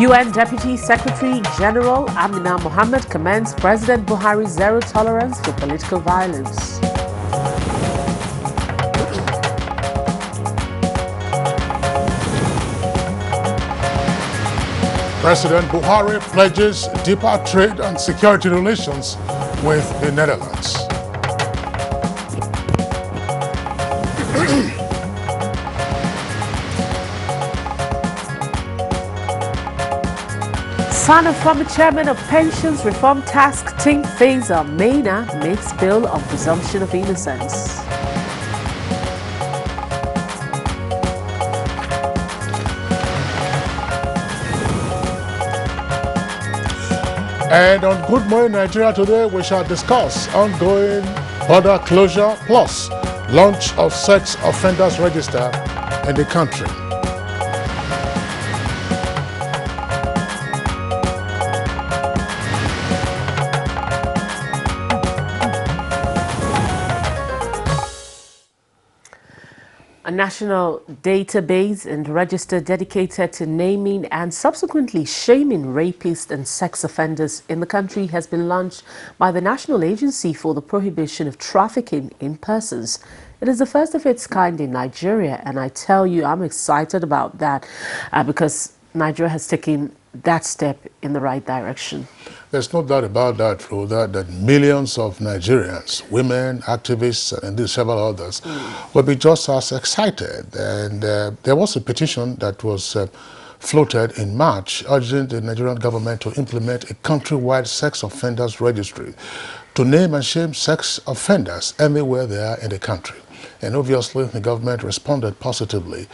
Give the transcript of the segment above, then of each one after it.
UN Deputy Secretary General Amina Mohammed commends President Buhari's zero tolerance for political violence. President Buhari pledges deeper trade and security relations with the Netherlands. Son of former chairman of Pensions Reform Task Team Faisal Maina makes bail on presumption of innocence. And on Good Morning Nigeria today, we shall discuss ongoing border closure plus launch of sex offenders register in the country. A national database and register dedicated to naming and subsequently shaming rapists and sex offenders in the country has been launched by the National Agency for the Prohibition of Trafficking in Persons. It is the first of its kind in Nigeria, and I tell you, I'm excited about that because Nigeria has taken that step in the right direction. There's no doubt about that, Rhoda, that millions of Nigerians, women, activists, and indeed several others will be just as excited. And there was a petition that was floated in March urging the Nigerian government to implement a countrywide sex offenders registry to name and shame sex offenders anywhere they are in the country. And obviously, the government responded positively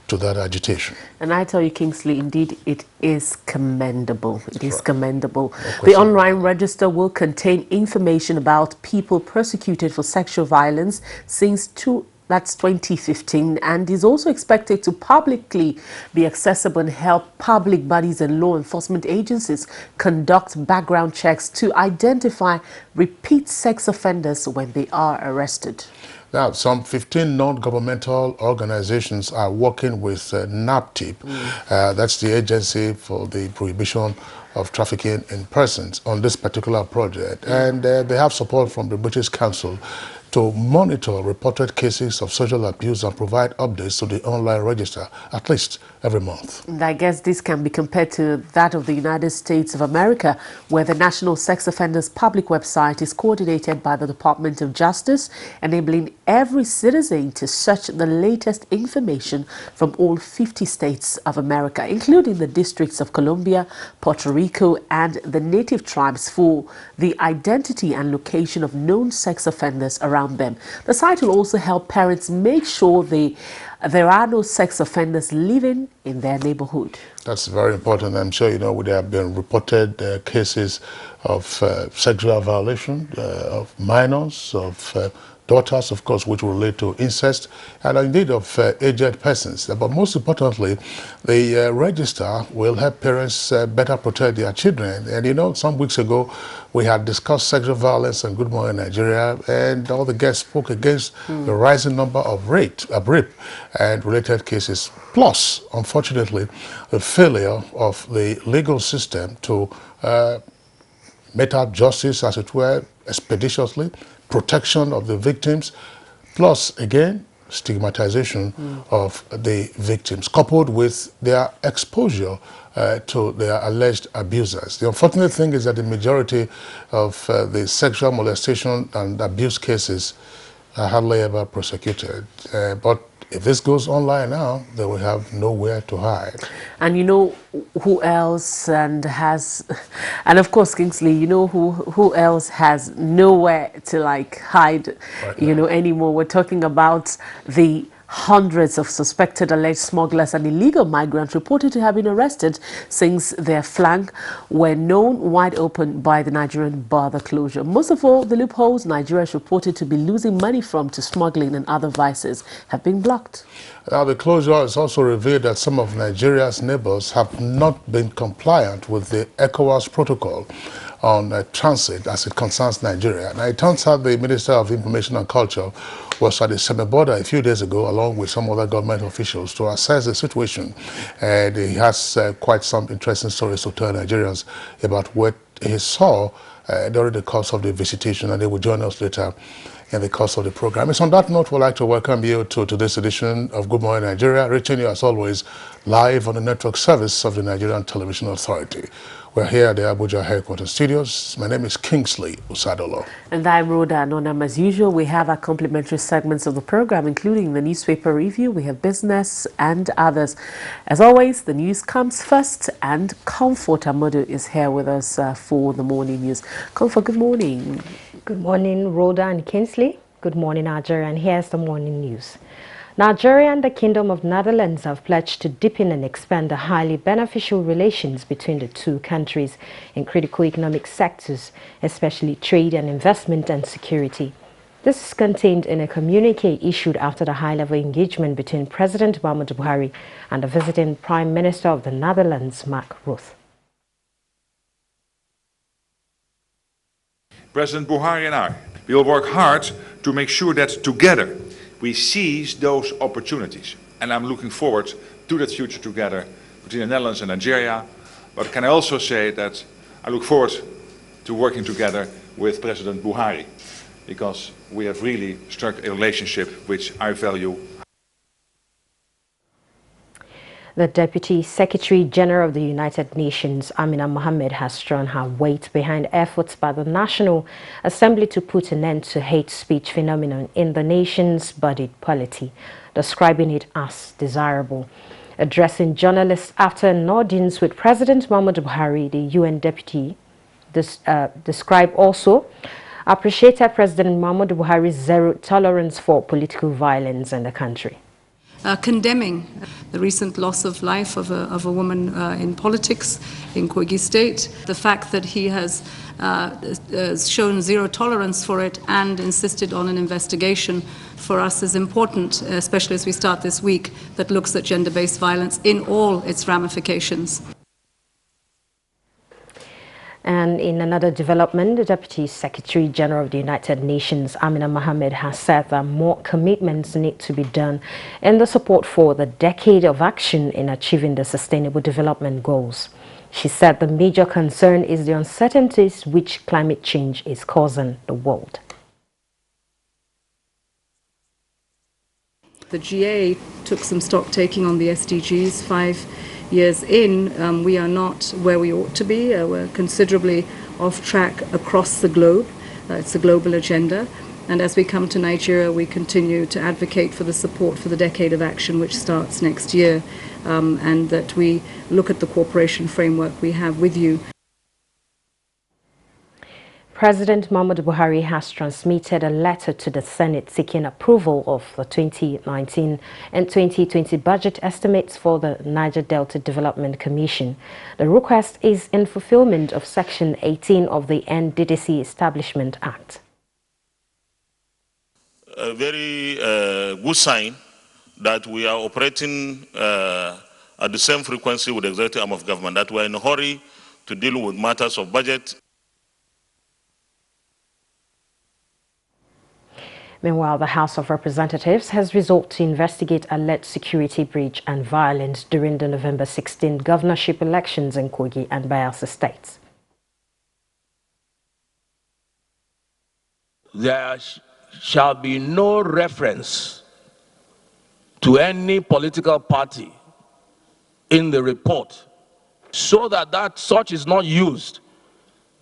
to that agitation. And I tell you, Kingsley, indeed, it is commendable. It is commendable. The online register will contain information about people persecuted for sexual violence since 2015, and is also expected to publicly be accessible and help public bodies and law enforcement agencies conduct background checks to identify repeat sex offenders when they are arrested. Now, some 15 non-governmental organizations are working with NAPTIP, that's the Agency for the Prohibition of Trafficking in Persons, on this particular project. And they have support from the British Council to monitor reported cases of sexual abuse and provide updates to the online register at least every month. And I guess this can be compared to that of the United States of America, where the National Sex Offenders Public website is coordinated by the Department of Justice, enabling every citizen to search the latest information from all 50 states of America, including the districts of Colombia, Puerto Rico, and the native tribes for the identity and location of known sex offenders around them. The site will also help parents make sure there are no sex offenders living in their neighborhood. That's very important. I'm sure you know there have been reported cases of sexual violation of minors, of daughters, of course, which relate to incest, and indeed of aged persons. But most importantly, the register will help parents better protect their children. And you know, some weeks ago, we had discussed sexual violence on Good Morning Nigeria, and all the guests spoke against the rising number of rape and related cases. Plus, unfortunately, the failure of the legal system to mete out justice, as it were, expeditiously, protection of the victims, plus, again, stigmatization of the victims, coupled with their exposure to their alleged abusers. The unfortunate thing is that the majority of the sexual molestation and abuse cases are hardly ever prosecuted. But if this goes online now, they will have nowhere to hide. And you know who else and of course, Kingsley, you know who else has nowhere to hide, you know, anymore. We're talking about the hundreds of suspected alleged smugglers and illegal migrants reported to have been arrested since their flank were known wide open by the Nigerian border closure. Most of all, the loopholes Nigeria is reported to be losing money from to smuggling and other vices have been blocked. Now, the closure has also revealed that some of Nigeria's neighbors have not been compliant with the ECOWAS protocol on transit as it concerns Nigeria. Now, it turns out the Minister of Information and Culture was at the semi-border a few days ago, along with some other government officials, to assess the situation. And he has quite some interesting stories to tell Nigerians about what he saw during the course of the visitation, and they will join us later in the course of the program. It's on that note, we'd like to welcome you to this edition of Good Morning Nigeria, reaching you as always live on the network service of the Nigerian Television Authority. We're here at the Abuja Headquarters Studios. My name is Kingsley Usadolo. And I'm Rhoda Anonam. As usual, we have our complimentary segments of the program, including the newspaper review, we have business and others. As always, the news comes first, and Comfort Amadu is here with us for the morning news. Comfort, good morning. Good morning, Rhoda and Kingsley. Good morning, Nigeria, and here's the morning news. Nigeria and the Kingdom of Netherlands have pledged to deepen and expand the highly beneficial relations between the two countries in critical economic sectors, especially trade and investment and security. This is contained in a communique issued after the high-level engagement between President Muhammadu Buhari and the visiting Prime Minister of the Netherlands, Mark Rutte. President Buhari and I will work hard to make sure that together we seize those opportunities. And I'm looking forward to that future together between the Netherlands and Nigeria. But can I also say that I look forward to working together with President Buhari, because we have really struck a relationship which I value. The Deputy Secretary General of the United Nations, Amina Mohammed, has thrown her weight behind efforts by the National Assembly to put an end to hate speech phenomenon in the nation's bodied polity, describing it as desirable. Addressing journalists after an audience with President Muhammadu Buhari, the UN deputy described also appreciated President Muhammadu Buhari's zero tolerance for political violence in the country. Condemning the recent loss of life of a woman in politics in Kogi State, the fact that he has shown zero tolerance for it and insisted on an investigation for us is important, especially as we start this week that looks at gender-based violence in all its ramifications. And in another development, the Deputy Secretary General of the United Nations, Amina Mohammed, has said that more commitments need to be done in the support for the decade of action in achieving the Sustainable Development Goals. She said the major concern is the uncertainties which climate change is causing the world. The GA took some stock taking on the SDGs 5 years in. We are not where we ought to be. We're considerably off track across the globe. It's a global agenda. And as we come to Nigeria, we continue to advocate for the support for the Decade of Action, which starts next year, and that we look at the cooperation framework we have with you. President Muhammadu Buhari has transmitted a letter to the Senate seeking approval of the 2019 and 2020 budget estimates for the Niger Delta Development Commission. The request is in fulfillment of Section 18 of the NDDC Establishment Act. A very good sign that we are operating at the same frequency with the executive arm of government, that we are in a hurry to deal with matters of budget. Meanwhile, the House of Representatives has resolved to investigate alleged security breach and violence during the November 16 governorship elections in Kogi and Bayelsa states. There shall be no reference to any political party in the report, so that such is not used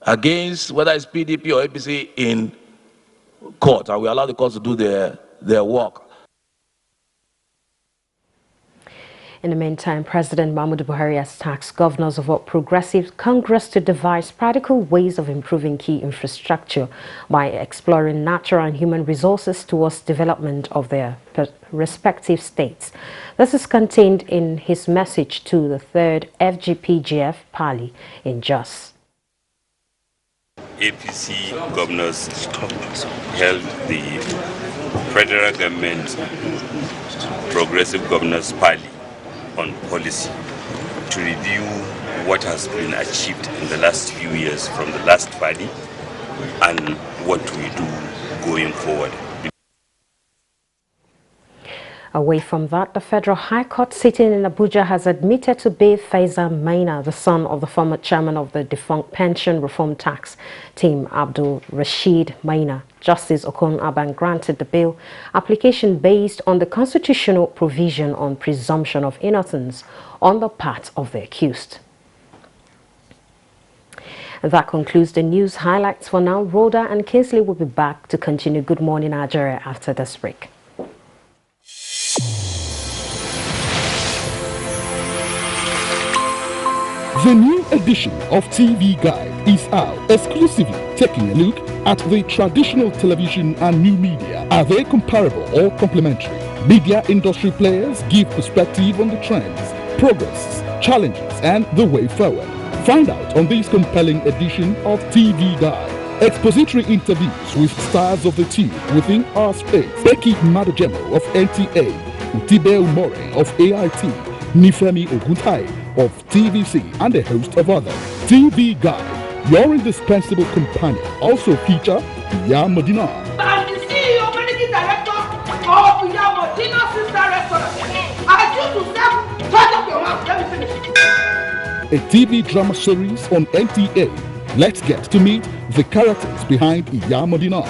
against whether it's PDP or APC in court, and we allow the courts to do their work. In the meantime, President Muhammadu Buhari has tasked governors of all progressive Congress to devise practical ways of improving key infrastructure by exploring natural and human resources towards development of their respective states. This is contained in his message to the 3rd FGPGF Pali in Jos. APC governors held the federal government progressive governors Pali on policy to review what has been achieved in the last few years from the last Fadi and what we do going forward. Away from that, the Federal High Court sitting in Abuja has admitted to bail Faisal Maina, the son of the former chairman of the defunct pension reform tax team, Abdul Rashid Maina. Justice Okon Aban granted the bail application based on the constitutional provision on presumption of innocence on the part of the accused. That concludes the news highlights for now. Rhoda and Kingsley will be back to continue Good Morning Nigeria after this break. The new edition of TV Guide is out, exclusively taking a look at the traditional television and new media. Are they comparable or complementary? Media industry players give perspective on the trends, progress, challenges, and the way forward. Find out on this compelling edition of TV Guide. Expository interviews with stars of the team within our space. Becky Madojemo of NTA, Utibe Umore of AIT, Nifemi Oguntai of TVC, and a host of others. TV Guide, your indispensable companion, also feature Iya Medina. I'm the CEO, Managing Director of Iya Medina Sister Restaurant. I choose to serve. Shut up your mouth. Let me finish. A TV drama series on NTA. Let's get to meet the characters behind Iya Medina.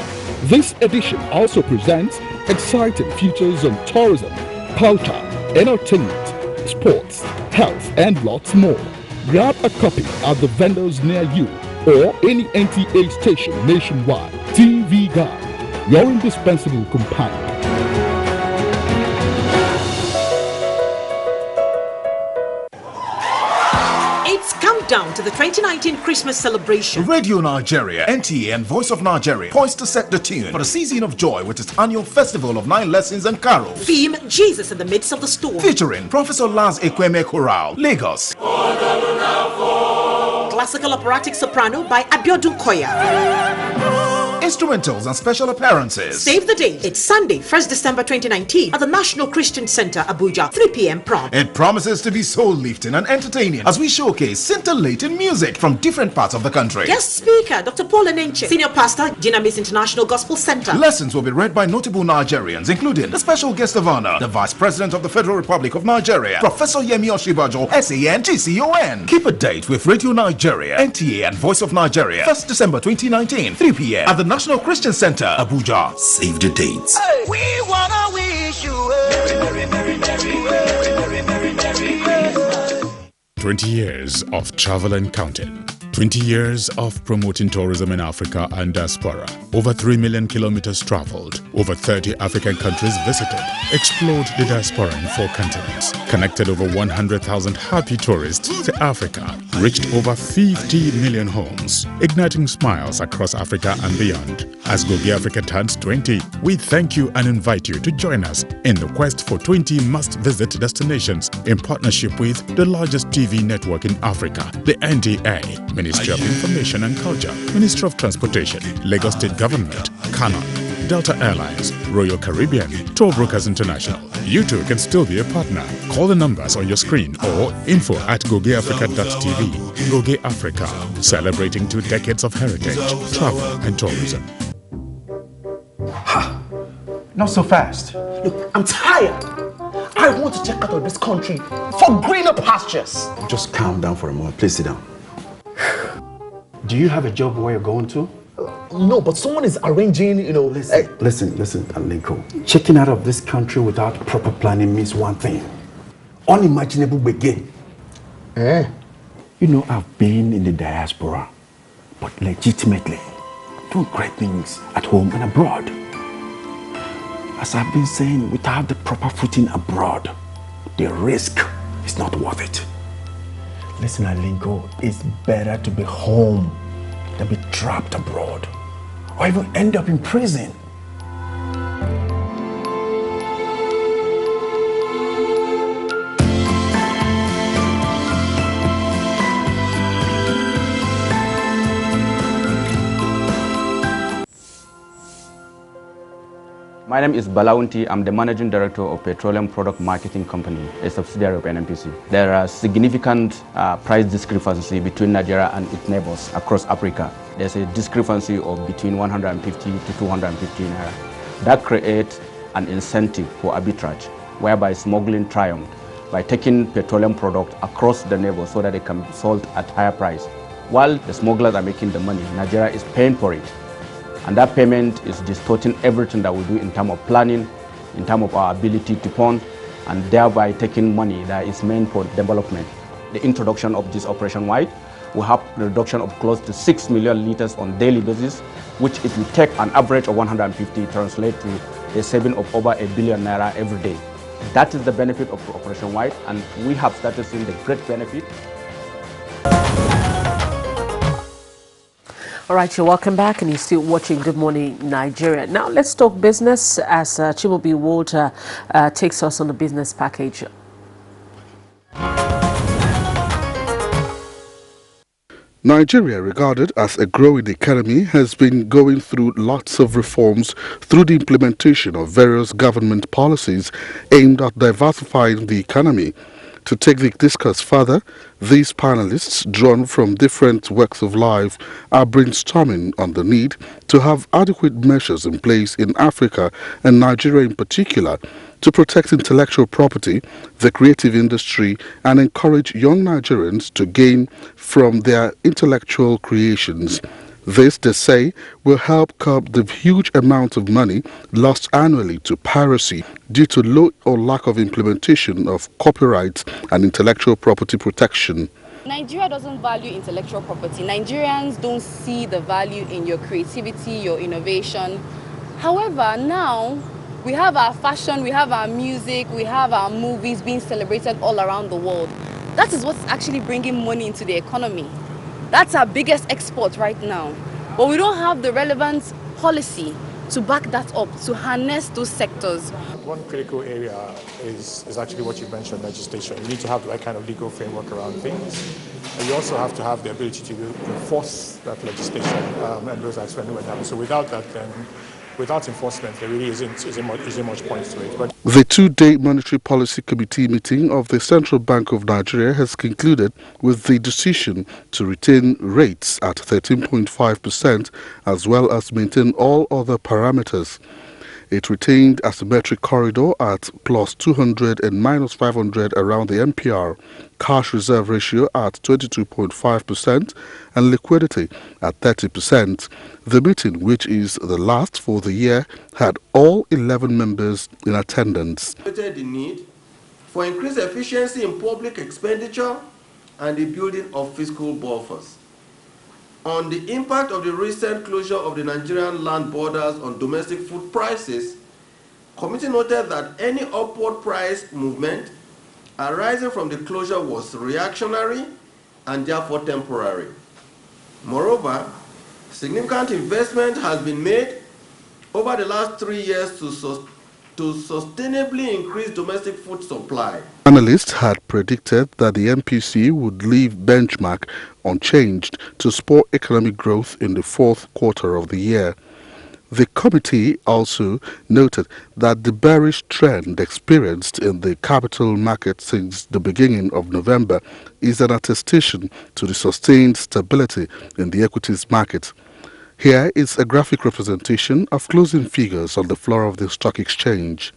This edition also presents exciting features on tourism, culture, entertainment, sports, health, and lots more. Grab a copy at the vendors near you or any NTA station nationwide. TV Guide, your indispensable companion. It's countdown to the 2019 Christmas celebration. Radio Nigeria, NTA, and Voice of Nigeria poised to set the tune for the season of joy with its annual festival of 9 lessons and carols. Theme: Jesus in the midst of the storm. Featuring Professor Laz Ekweme Chorale, Lagos. Classical operatic soprano by Abiodun Koya. Instrumentals and special appearances. Save the date. It's Sunday, 1st December 2019 at the National Christian Center, Abuja, 3 p.m. prompt. It promises to be soul-lifting and entertaining as we showcase scintillating music from different parts of the country. Guest speaker, Dr. Paul Enenche, Senior Pastor, Dynamis International Gospel Center. Lessons will be read by notable Nigerians, including the special guest of honor, the Vice President of the Federal Republic of Nigeria, Professor Yemi Oshibajo, SAN, GCON. Keep a date with Radio Nigeria, NTA, and Voice of Nigeria, 1st December 2019, 3 p.m. at the National Christian Center, Abuja. Save the dates. Hey, we wanna wish you a merry, merry, merry, merry, merry, merry. 20 years of travel and counting. 20 years of promoting tourism in Africa and diaspora. Over 3 million kilometers traveled. Over 30 African countries visited. Explored the diaspora in 4 continents. Connected over 100,000 happy tourists to Africa. Reached over 50 million homes. Igniting smiles across Africa and beyond. As Goge Africa turns 20, we thank you and invite you to join us in the quest for 20 must-visit destinations in partnership with the largest TV network in Africa, the NTA, Ministry of Information and Culture, Ministry of Transportation, Lagos State Government, Canon, Delta Airlines, Royal Caribbean, Tour Brokers International. You too can still be a partner. Call the numbers on your screen or info@gogeafrica.tv. Goge Africa, celebrating 2 decades of heritage, travel and tourism. Ha! Not so fast. Look, I'm tired. I want to check out of this country for greener pastures. Just calm down for a moment. Please sit down. Do you have a job where you're going to? No, but someone is arranging, Listen, Alinko. Checking out of this country without proper planning means one thing. Unimaginable begin. I've been in the diaspora, but legitimately doing great things at home and abroad. As I've been saying, without the proper footing abroad, the risk is not worth it. Listen, Alinko, it's better to be home than be trapped abroad, or even end up in prison. My name is Balaunti. I'm the Managing Director of Petroleum Product Marketing Company, a subsidiary of NNPC. There are significant price discrepancy between Nigeria and its neighbors across Africa. There's a discrepancy of between 150 to 250 naira. That creates an incentive for arbitrage, whereby smuggling triumphed by taking petroleum products across the neighbors so that they can be sold at higher price. While the smugglers are making the money, Nigeria is paying for it. And that payment is distorting everything that we do in terms of planning, in terms of our ability to fund, and thereby taking money that is meant for development. The introduction of this Operation White will have a reduction of close to 6 million liters on daily basis, which it will take an average of 150, translate to a saving of over 1 billion naira every day. That is the benefit of Operation White, and we have started seeing the great benefit. All right, you're welcome back, and you're still watching Good Morning Nigeria. Now let's talk business as Chimaobi Walter takes us on the business package. Nigeria, regarded as a growing economy, has been going through lots of reforms through the implementation of various government policies aimed at diversifying the economy. To take the discourse further, these panelists, drawn from different walks of life, are brainstorming on the need to have adequate measures in place in Africa and Nigeria in particular to protect intellectual property, the creative industry, and encourage young Nigerians to gain from their intellectual creations. This, they say, will help curb the huge amount of money lost annually to piracy due to low or lack of implementation of copyright and intellectual property protection. Nigeria doesn't value intellectual property. Nigerians don't see the value in your creativity, your innovation. However, now we have our fashion, we have our music, we have our movies being celebrated all around the world. That is what's actually bringing money into the economy. That's our biggest export right now. But we don't have the relevant policy to back that up, to harness those sectors. One critical area is actually what you mentioned, legislation. You need to have the right kind of legal framework around things. And you also have to have the ability to enforce that legislation and those acts when they happen. So without that, then without enforcement, there really isn't much point to it. But the two-day Monetary Policy Committee meeting of the Central Bank of Nigeria has concluded with the decision to retain rates at 13.5% as well as maintain all other parameters. It retained asymmetric corridor at plus 200 and minus 500 around the MPR, cash reserve ratio at 22.5% and liquidity at 30%. The meeting, which is the last for the year, had all 11 members in attendance. The need for increased efficiency in public expenditure and the building of fiscal buffers. On the impact of the recent closure of the Nigerian land borders on domestic food prices, committee noted that any upward price movement arising from the closure was reactionary and therefore temporary. Moreover, significant investment has been made over the last 3 years to sustainably increase domestic food supply. Analysts had predicted that the MPC would leave benchmark unchanged to spur economic growth in the fourth quarter of the year. The committee also noted that the bearish trend experienced in the capital market since the beginning of November is an attestation to the sustained stability in the equities market. Here is a graphic representation of closing figures on the floor of the stock exchange.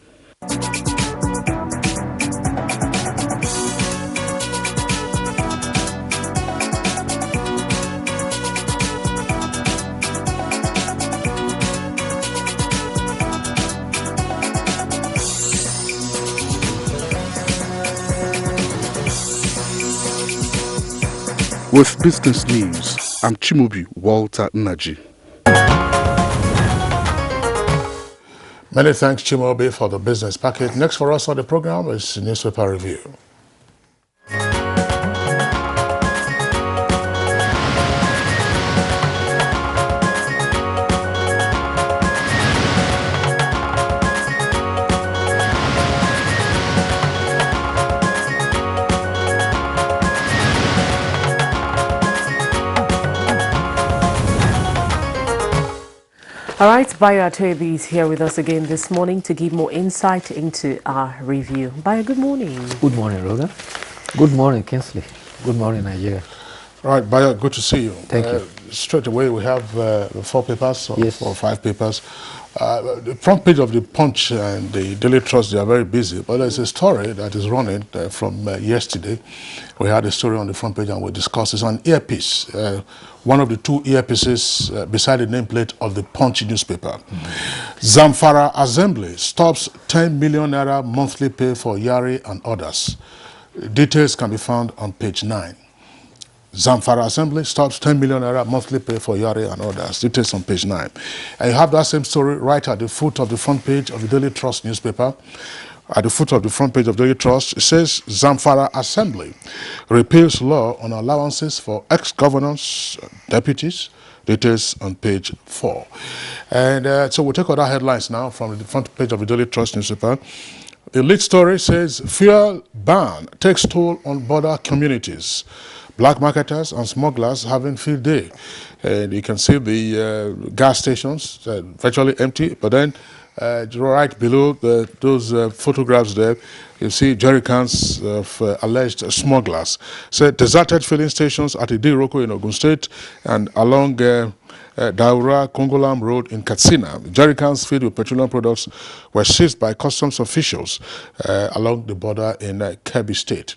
With business news, I'm Chimaobi Walter Naji. Many thanks, Chimaobi, for the business package. Next for us on the program is newspaper review. All right, Bayo Atoyebi is here with us again this morning to give more insight into our review. Bayo, good morning. Good morning, Rhoda. Good morning, Kinsley. Good morning, Nigeria. All right, Bayo, good to see you. Thank you. Straight away, we have the 4 papers, yes. or 5 papers. The front page of the Punch and the Daily Trust, they are very busy, but there's a story that is running from yesterday. We had a story on the front page and we discussed it. It's an earpiece, one of the 2 earpieces beside the nameplate of the Punch newspaper. Zamfara Assembly stops 10 million naira monthly pay for Yari and others. Details can be found on page 9. Zamfara Assembly stops 10 million naira monthly pay for Yari and others. Details on page 9. And you have that same story right at the foot of the front page of the Daily Trust newspaper. At the foot of the front page of Daily Trust, it says Zamfara Assembly repeals law on allowances for ex-governors, deputies. Details on page 4. And so we'll take other headlines now from the front page of the Daily Trust newspaper. The lead story says fuel ban takes toll on border communities. Black marketers and smugglers having field day. And you can see the gas stations virtually empty, but then right below those photographs there, you see jerry cans of alleged smugglers. So deserted filling stations at Idiroko in Ogun State and along Daura Kongolam Road in Katsina. Jerry cans filled with petroleum products were seized by customs officials along the border in Kebbi State.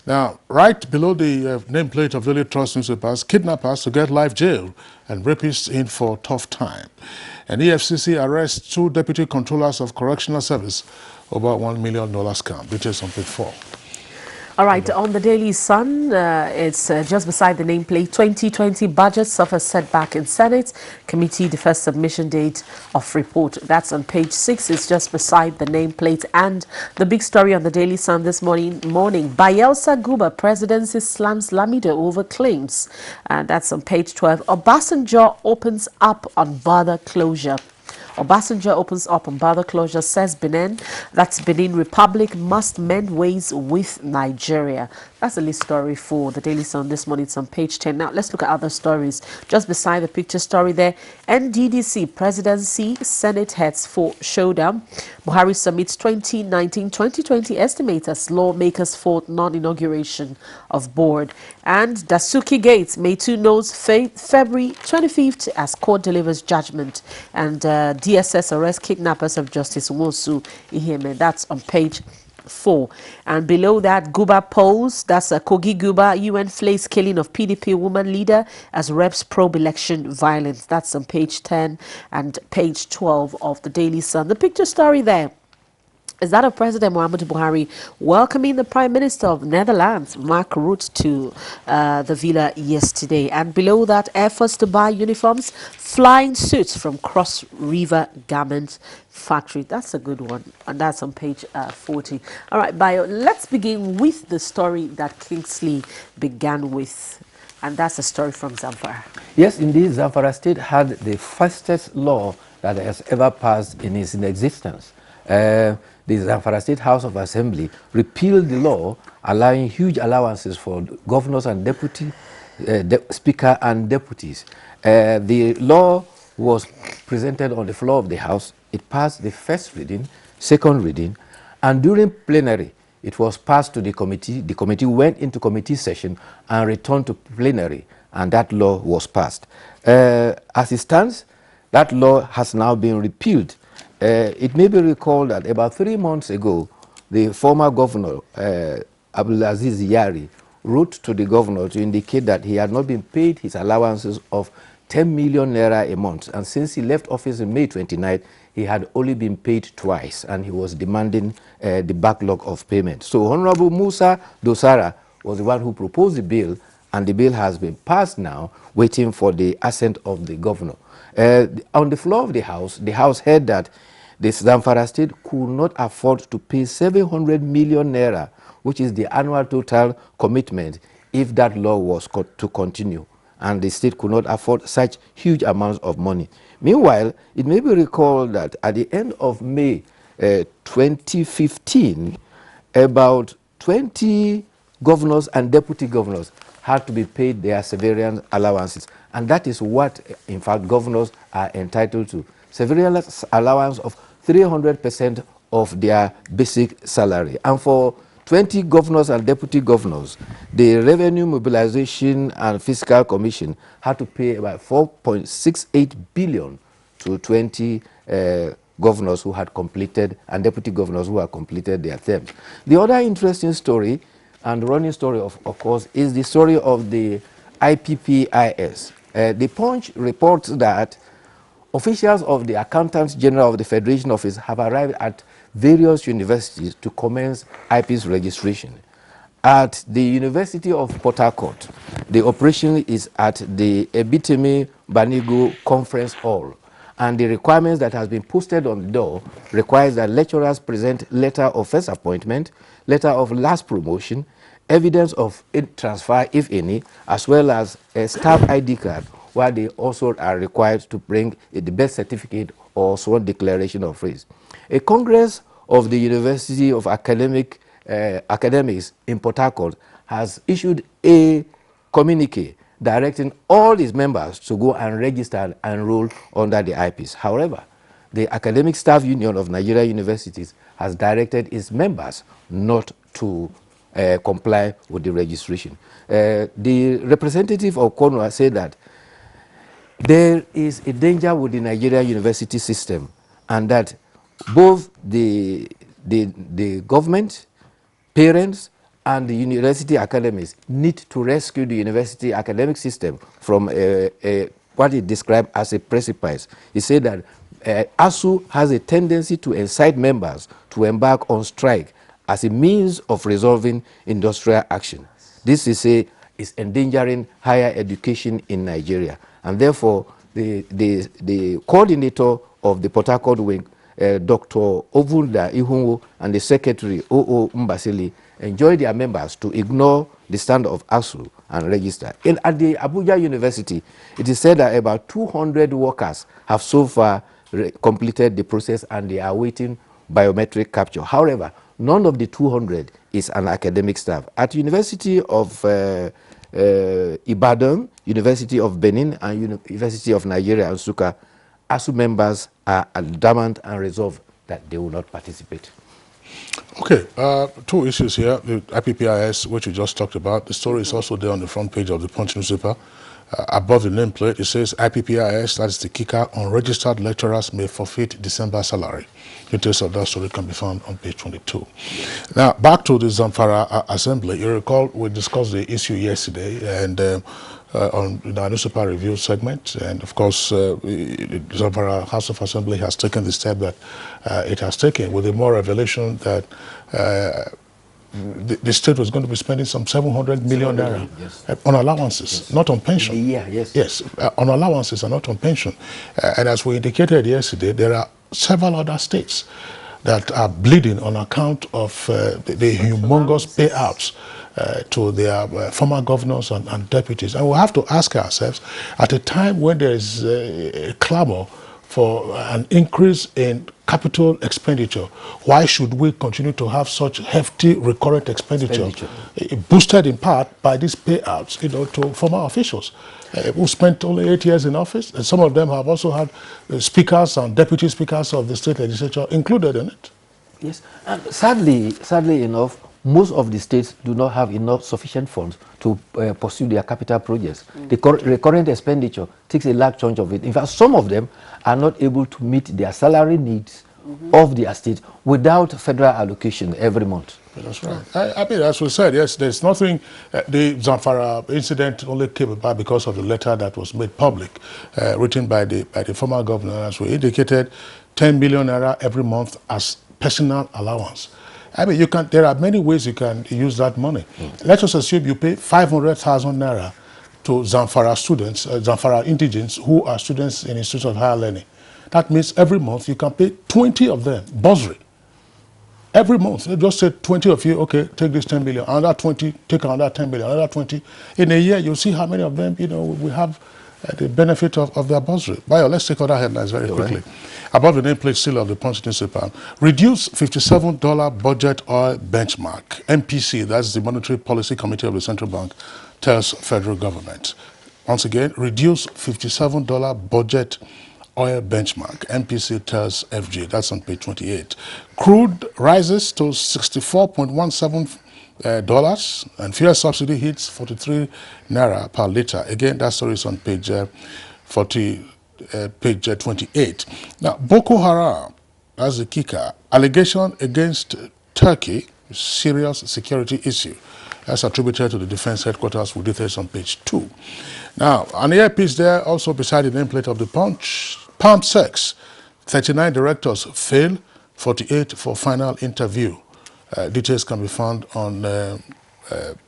Now, right below the nameplate of Daily Trust newspapers, kidnappers to get life jail and rapists in for tough time. And EFCC arrests 2 deputy controllers of correctional service over $1 million scam. Details on page 4. All right, on the Daily Sun, it's just beside the nameplate. 2020 budget suffers setback in Senate. Committee defers submission date of report. That's on page 6. It's just beside the nameplate. And the big story on the Daily Sun this morning, Bayelsa Guba presidency slams Lamido over claims. And that's on page 12. Obasanjo opens up on border closure. Obasanjo opens up on border closure, says Benin. That's Benin Republic must mend ways with Nigeria. That's the lead story for the Daily Sun this morning. It's on page 10. Now, let's look at other stories. Just beside the picture story there, NDDC presidency, Senate heads for showdown. Buhari submits 2019-2020 estimate as lawmakers for non-inauguration of board. And Dasuki Gates, May 2 knows February 25th as court delivers judgment. And DSS arrests kidnappers of Justice Wosu Iheme. That's on page 4. And below that, Guba polls, that's a Kogi Guba, UN flays killing of PDP woman leader as reps probe election violence. That's on page 10 and page 12 of the Daily Sun. The picture story there is that of President Muhammadu Buhari welcoming the Prime Minister of Netherlands, Mark Rutte, to the villa yesterday. And below that, efforts to buy uniforms, flying suits from Cross River Garment Factory. That's a good one. And that's on page 40. All right, Bayo, let's begin with the story that Kingsley began with. And that's a story from Zamfara. Yes, indeed, Zamfara State had the fastest law that has ever passed in its existence. The Zamfara State House of Assembly repealed the law allowing huge allowances for governors and deputy speaker and deputies. The law was presented on the floor of the House. It passed the first reading, second reading, and during plenary, it was passed to the committee. The committee went into committee session and returned to plenary, and that law was passed. As it stands, that law has now been repealed. It may be recalled that about 3 months ago, the former governor, Abdulaziz Yari, wrote to the governor to indicate that he had not been paid his allowances of 10 million naira a month. And since he left office in May 29th, he had only been paid twice, and he was demanding the backlog of payment. So Honorable Musa Dosara was the one who proposed the bill, and the bill has been passed now, waiting for the assent of the governor. On the floor of the House heard that the Zamfara State could not afford to pay 700 million naira, which is the annual total commitment, if that law was to continue. And the state could not afford such huge amounts of money. Meanwhile, it may be recalled that at the end of May 2015, about 20 governors and deputy governors had to be paid their severance allowances. And that is what, in fact, governors are entitled to. severance allowance of 300% of their basic salary. And for 20 governors and deputy governors, the Revenue Mobilization and Fiscal Commission had to pay about 4.68 billion to 20 governors who had completed, and deputy governors who had completed their terms. The other interesting story, and running story of course, is the story of the IPPIS. The Punch reports that officials of the Accountant General of the Federation Office have arrived at various universities to commence IP's registration. At the University of Port Harcourt, the operation is at the Ebitemi Banigo Conference Hall, and the requirements that has been posted on the door requires that lecturers present letter of first appointment, letter of last promotion, evidence of transfer, if any, as well as a staff ID card, where they also are required to bring the birth certificate or sworn declaration of race. A Congress of the University of Academics in Port Harcourt has issued a communique directing all its members to go and register and enroll under the IPs. However, the Academic Staff Union of Nigeria Universities has directed its members not to comply with the registration. The representative of CONUA said that there is a danger with the Nigeria university system, and that both the government, parents, and the university academies need to rescue the university academic system from what he described as a precipice. He said that ASU has a tendency to incite members to embark on strike as a means of resolving industrial action. This is endangering higher education in Nigeria, and therefore the coordinator of the Port Harcourt wing, Dr. Ovunda Ihunwo, and the secretary, O.O. Mbasili, enjoined their members to ignore the stand of ASU and register. At the Abuja University, it is said that about 200 workers have so far completed the process and they are awaiting biometric capture. However, none of the 200 is an academic staff. At University of Ibadan, University of Benin, and University of Nigeria and Nsukka, ASU members are adamant and resolved that they will not participate. Okay, two issues here. The IPPIS, which we just talked about. The story is also there on the front page of the Punch newspaper. Above the nameplate, it says IPPIS, that is the kicker, unregistered lecturers may forfeit December salary. Details of that story can be found on page 22. Now, back to the Zamfara Assembly. You recall we discussed the issue yesterday and on the newspaper review segment, and of course the Zamfara House of Assembly has taken the step that it has taken, with the more revelation that the state was going to be spending some 700 million naira on allowances, not on pension. Yes, on allowances and not on pension. And as we indicated yesterday, there are several other states that are bleeding on account of the humongous payouts to their former governors and deputies. And we have to ask ourselves, at a time when there is a clamor for an increase in capital expenditure, why should we continue to have such hefty recurrent expenditure boosted in part by these payouts, to former officials who spent only 8 years in office, and some of them have also had speakers and deputy speakers of the state legislature included in it? Yes, and sadly enough, most of the states do not have enough sufficient funds to pursue their capital projects. The recurrent expenditure takes a large chunk of it. In fact, some of them are not able to meet their salary needs of their state without federal allocation every month. That's right. I mean, as we said, yes, there's nothing. The Zamfara incident only came about because of the letter that was made public, written by the former governor. As we indicated, 10 million naira every month as personal allowance. I mean, there are many ways you can use that money. Let us assume you pay 500,000 naira to Zamfara students, Zamfara indigents who are students in institutes of higher learning. That means every month you can pay 20 of them bursary. Every month, they just say 20 of you, okay, take this 10 million, another 20, take another 10 million, another 20. In a year, you'll see how many of them, we have the benefit of their bursary. Bayo, let's take other headlines very quickly. Right. Above the nameplate still of the Punch newspaper, reduce $57 budget oil benchmark. MPC, that's the Monetary Policy Committee of the Central Bank, tells federal government. Once again, reduce $57 budget oil benchmark. MPC tells FG, that's on page 28. Crude rises to $64.17 dollars, and fuel subsidy hits 43 naira per liter. Again, that story is on page 28. Now, Boko Haram, that's the kicker. Allegation against Turkey, serious security issue. That's attributed to the defense headquarters with details on page 2. Now, an earpiece there also beside the nameplate of the Punch. Palm Sex, 39 directors fail, 48 for final interview. Details can be found on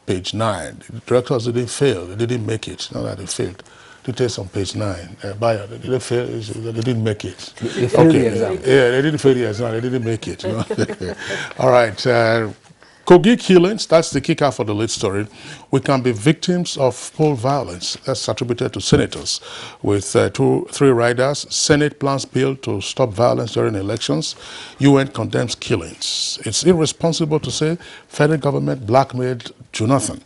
page 9. The directors didn't fail, they didn't make it, not that they failed. Details on page 9. Bayo, they didn't fail, they didn't make it. They failed the exam. Yeah, they didn't fail the exam, they didn't make it. You know? All right. Kogi killings, that's the kicker for the lead story. We can be victims of poll violence. That's attributed to senators. With 3 riders, Senate plans bill to stop violence during elections. UN condemns killings. It's irresponsible to say federal government blackmailed Jonathan.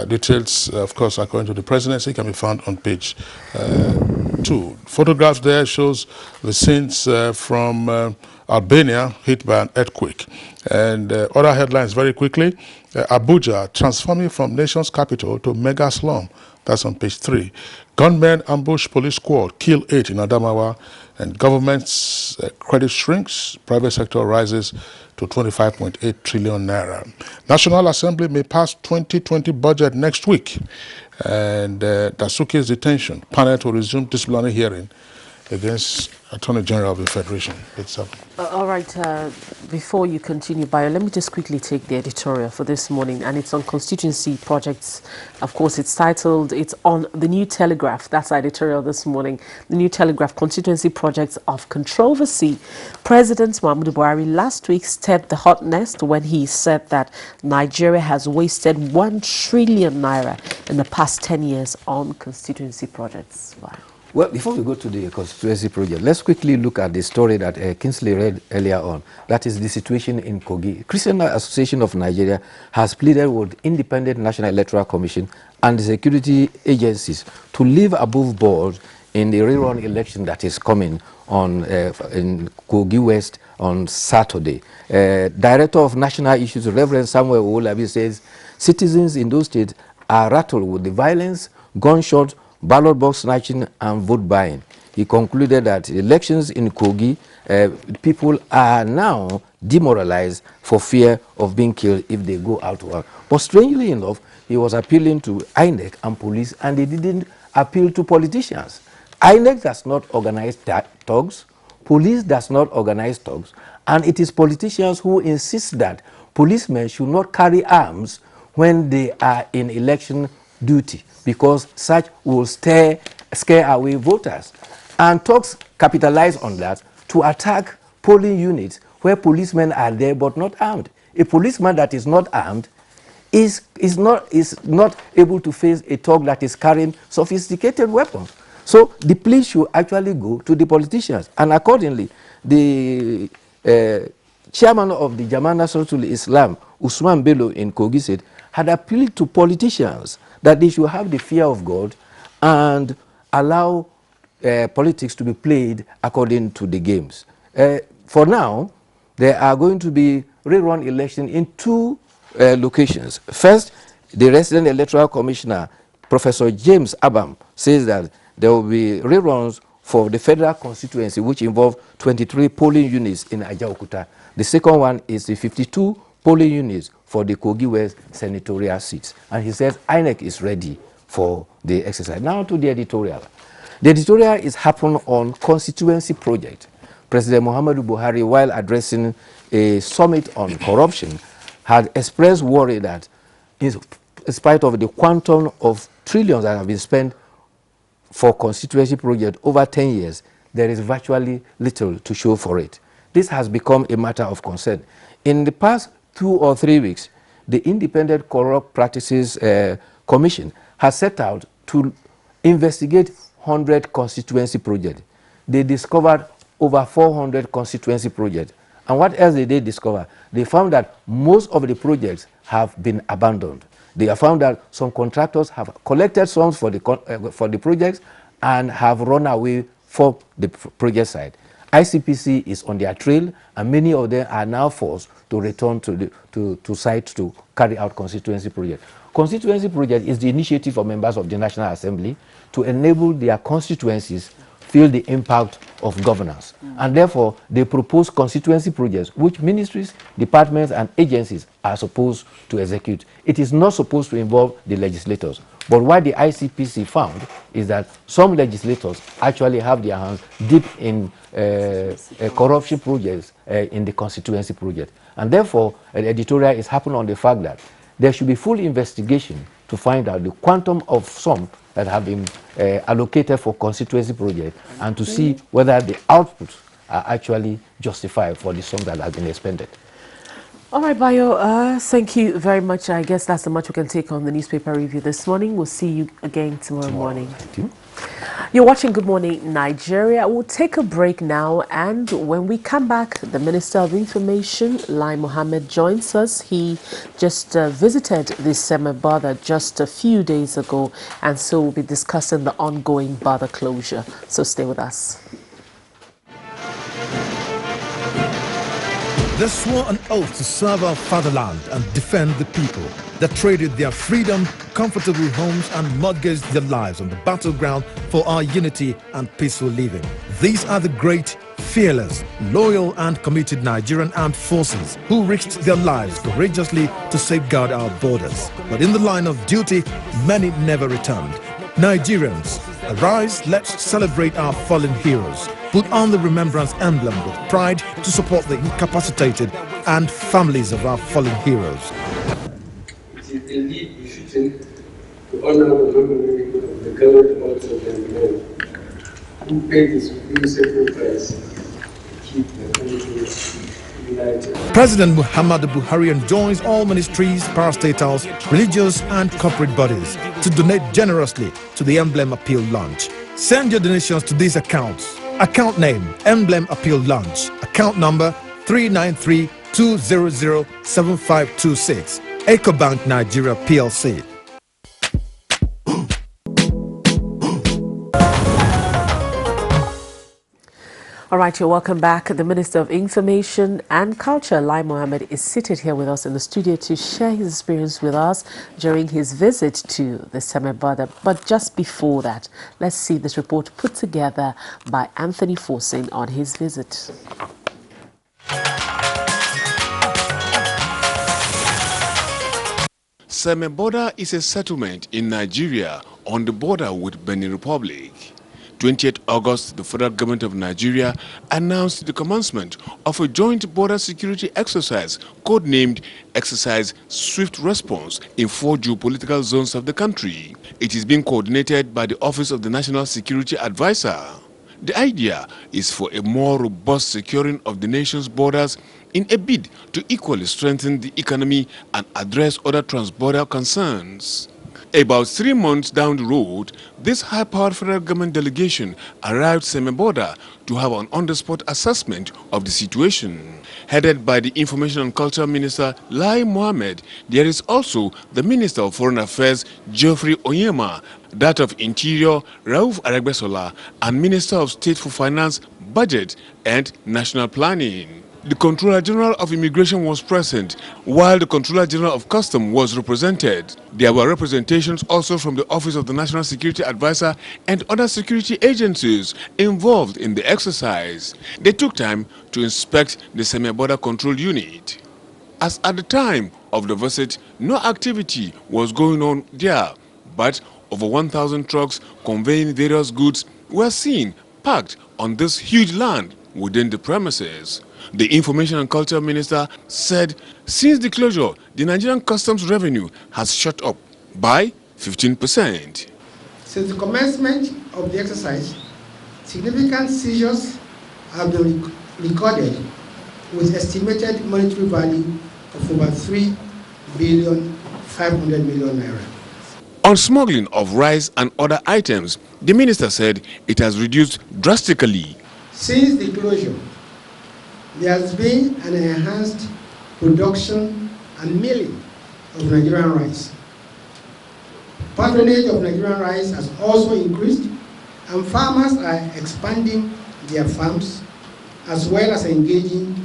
Details, of course, according to the presidency, can be found on page 2. Photographs there shows the scenes from Albania hit by an earthquake. And other headlines very quickly. Abuja transforming from nation's capital to mega slum. That's on page 3. Gunmen ambush police squad, kill 8 in Adamawa. And government's credit shrinks. Private sector rises to 25.8 trillion naira. National Assembly may pass 2020 budget next week. And Dasuki's detention. Panel to resume disciplinary hearing against Attorney General of the Federation itself. All right, before you continue, Bayo, let me just quickly take the editorial for this morning, and it's on constituency projects. Of course, it's titled, it's on the New Telegraph. That's our editorial this morning. The New Telegraph, constituency projects of controversy. President Muhammadu Buhari last week stirred the hot nest when he said that Nigeria has wasted 1 trillion naira in the past 10 years on constituency projects. Wow. Well, before we go to the constituency project, let's quickly look at the story that Kingsley read earlier on. That is the situation in Kogi. Christian Association of Nigeria has pleaded with Independent National Electoral Commission and the security agencies to live above board in the rerun election that is coming on in Kogi West on Saturday. Director of National Issues, Reverend Samuel Owolabi, says citizens in those states are rattled with the violence, gunshot, ballot box snatching and vote buying. He concluded that elections in Kogi, people are now demoralized for fear of being killed if they go out to work. But strangely enough, he was appealing to INEC and police, and they didn't appeal to politicians. INEC does not organize thugs, police does not organize thugs, and it is politicians who insist that policemen should not carry arms when they are in election duty, because such will scare away voters. And thugs capitalize on that to attack polling units where policemen are there but not armed. A policeman that is not armed is not able to face a thug that is carrying sophisticated weapons. So the plea should actually go to the politicians. And accordingly, the chairman of the Jamaat Nasratul Islam, Usman Bello in Kogi said, had appealed to politicians that they should have the fear of God and allow politics to be played according to the games. For now, there are going to be rerun elections in 2 locations. First, the resident electoral commissioner, Professor James Abam, says that there will be reruns for the federal constituency, which involve 23 polling units in Ajaokuta. The second one is the 52 polling units for the Kogi West senatorial seats. And he says INEC is ready for the exercise. Now to the editorial. The editorial is happening on constituency project. President Muhammadu Buhari, while addressing a summit on corruption, had expressed worry that in spite of the quantum of trillions that have been spent for constituency project over 10 years, there is virtually little to show for it. This has become a matter of concern. In the past 2 or 3 weeks, the Independent Corrupt Practices Commission has set out to investigate 100 constituency projects. They discovered over 400 constituency projects. And what else did they discover? They found that most of the projects have been abandoned. They have found that some contractors have collected sums for the projects and have run away for the project site. ICPC is on their trail, and many of them are now forced to return to site to carry out constituency project. Constituency project is the initiative of members of the National Assembly to enable their constituencies feel the impact of governance. And therefore, they propose constituency projects which ministries, departments, and agencies are supposed to execute. It is not supposed to involve the legislators. But what the ICPC found is that some legislators actually have their hands deep in corruption projects in the constituency project. And therefore, an editorial is happening on the fact that there should be full investigation to find out the quantum of sum that have been allocated for constituency project, and to see whether the outputs are actually justified for the sum that have been expended. All right, Bayo, thank you very much. I guess that's the much we can take on the newspaper review this morning. We'll see you again tomorrow morning. Thank you. You're watching Good Morning Nigeria. We'll take a break now, and when we come back, the Minister of Information, Lai Mohammed, joins us. He just visited the Seme border just a few days ago, and so we'll be discussing the ongoing border closure. So stay with us. They swore an oath to serve our fatherland and defend the people. They traded their freedom, comfortable homes, and mortgaged their lives on the battleground for our unity and peaceful living. These are the great, fearless, loyal, and committed Nigerian armed forces who risked their lives courageously to safeguard our borders. But in the line of duty, many never returned. Nigerians, arise, let's celebrate our fallen heroes. Put on the remembrance emblem with pride to support the incapacitated and families of our fallen heroes. It is indeed befitting to honor the memory of the gallant hearts and men who paid the supreme sacrifice to keep the country united. President Muhammadu Buhari enjoins all ministries, parastatals, religious and corporate bodies to donate generously to the Emblem Appeal Launch. Send your donations to these accounts. Account name, Emblem Appeal Launch. Account number 393-200-7526. EcoBank Nigeria PLC. All right, you're welcome back. The Minister of Information and Culture, Lai Mohammed, is seated here with us in the studio to share his experience with us during his visit to the Seme border. But just before that, let's see this report put together by Anthony Forsen on his visit. Seme border is a settlement in Nigeria on the border with Benin Republic. 20th August, the federal government of Nigeria announced the commencement of a joint border security exercise codenamed Exercise Swift Response in 4 geopolitical zones of the country. It is being coordinated by the Office of the National Security Advisor. The idea is for a more robust securing of the nation's borders in a bid to equally strengthen the economy and address other transborder concerns. About 3 months down the road, this high-powered federal government delegation arrived Seme border to have an on-the-spot assessment of the situation. Headed by the Information and Culture Minister Lai Mohammed, there is also the Minister of Foreign Affairs Geoffrey Onyema, that of Interior Rauf Aregbesola, and Minister of State for Finance, Budget and National Planning. The Controller General of Immigration was present, while the Controller General of Customs was represented. There were representations also from the Office of the National Security Advisor and other security agencies involved in the exercise. They took time to inspect the Seme border control unit. As at the time of the visit, no activity was going on there, but over 1,000 trucks conveying various goods were seen parked on this huge land within the premises. The Information and Culture Minister said since the closure, the Nigerian customs revenue has shot up by 15%. Since the commencement of the exercise, significant seizures have been recorded with estimated monetary value of over 3,500 million naira. On smuggling of rice and other items, the minister said it has reduced drastically. Since the closure, there has been an enhanced production and milling of Nigerian rice. Patronage of Nigerian rice has also increased, and farmers are expanding their farms as well as engaging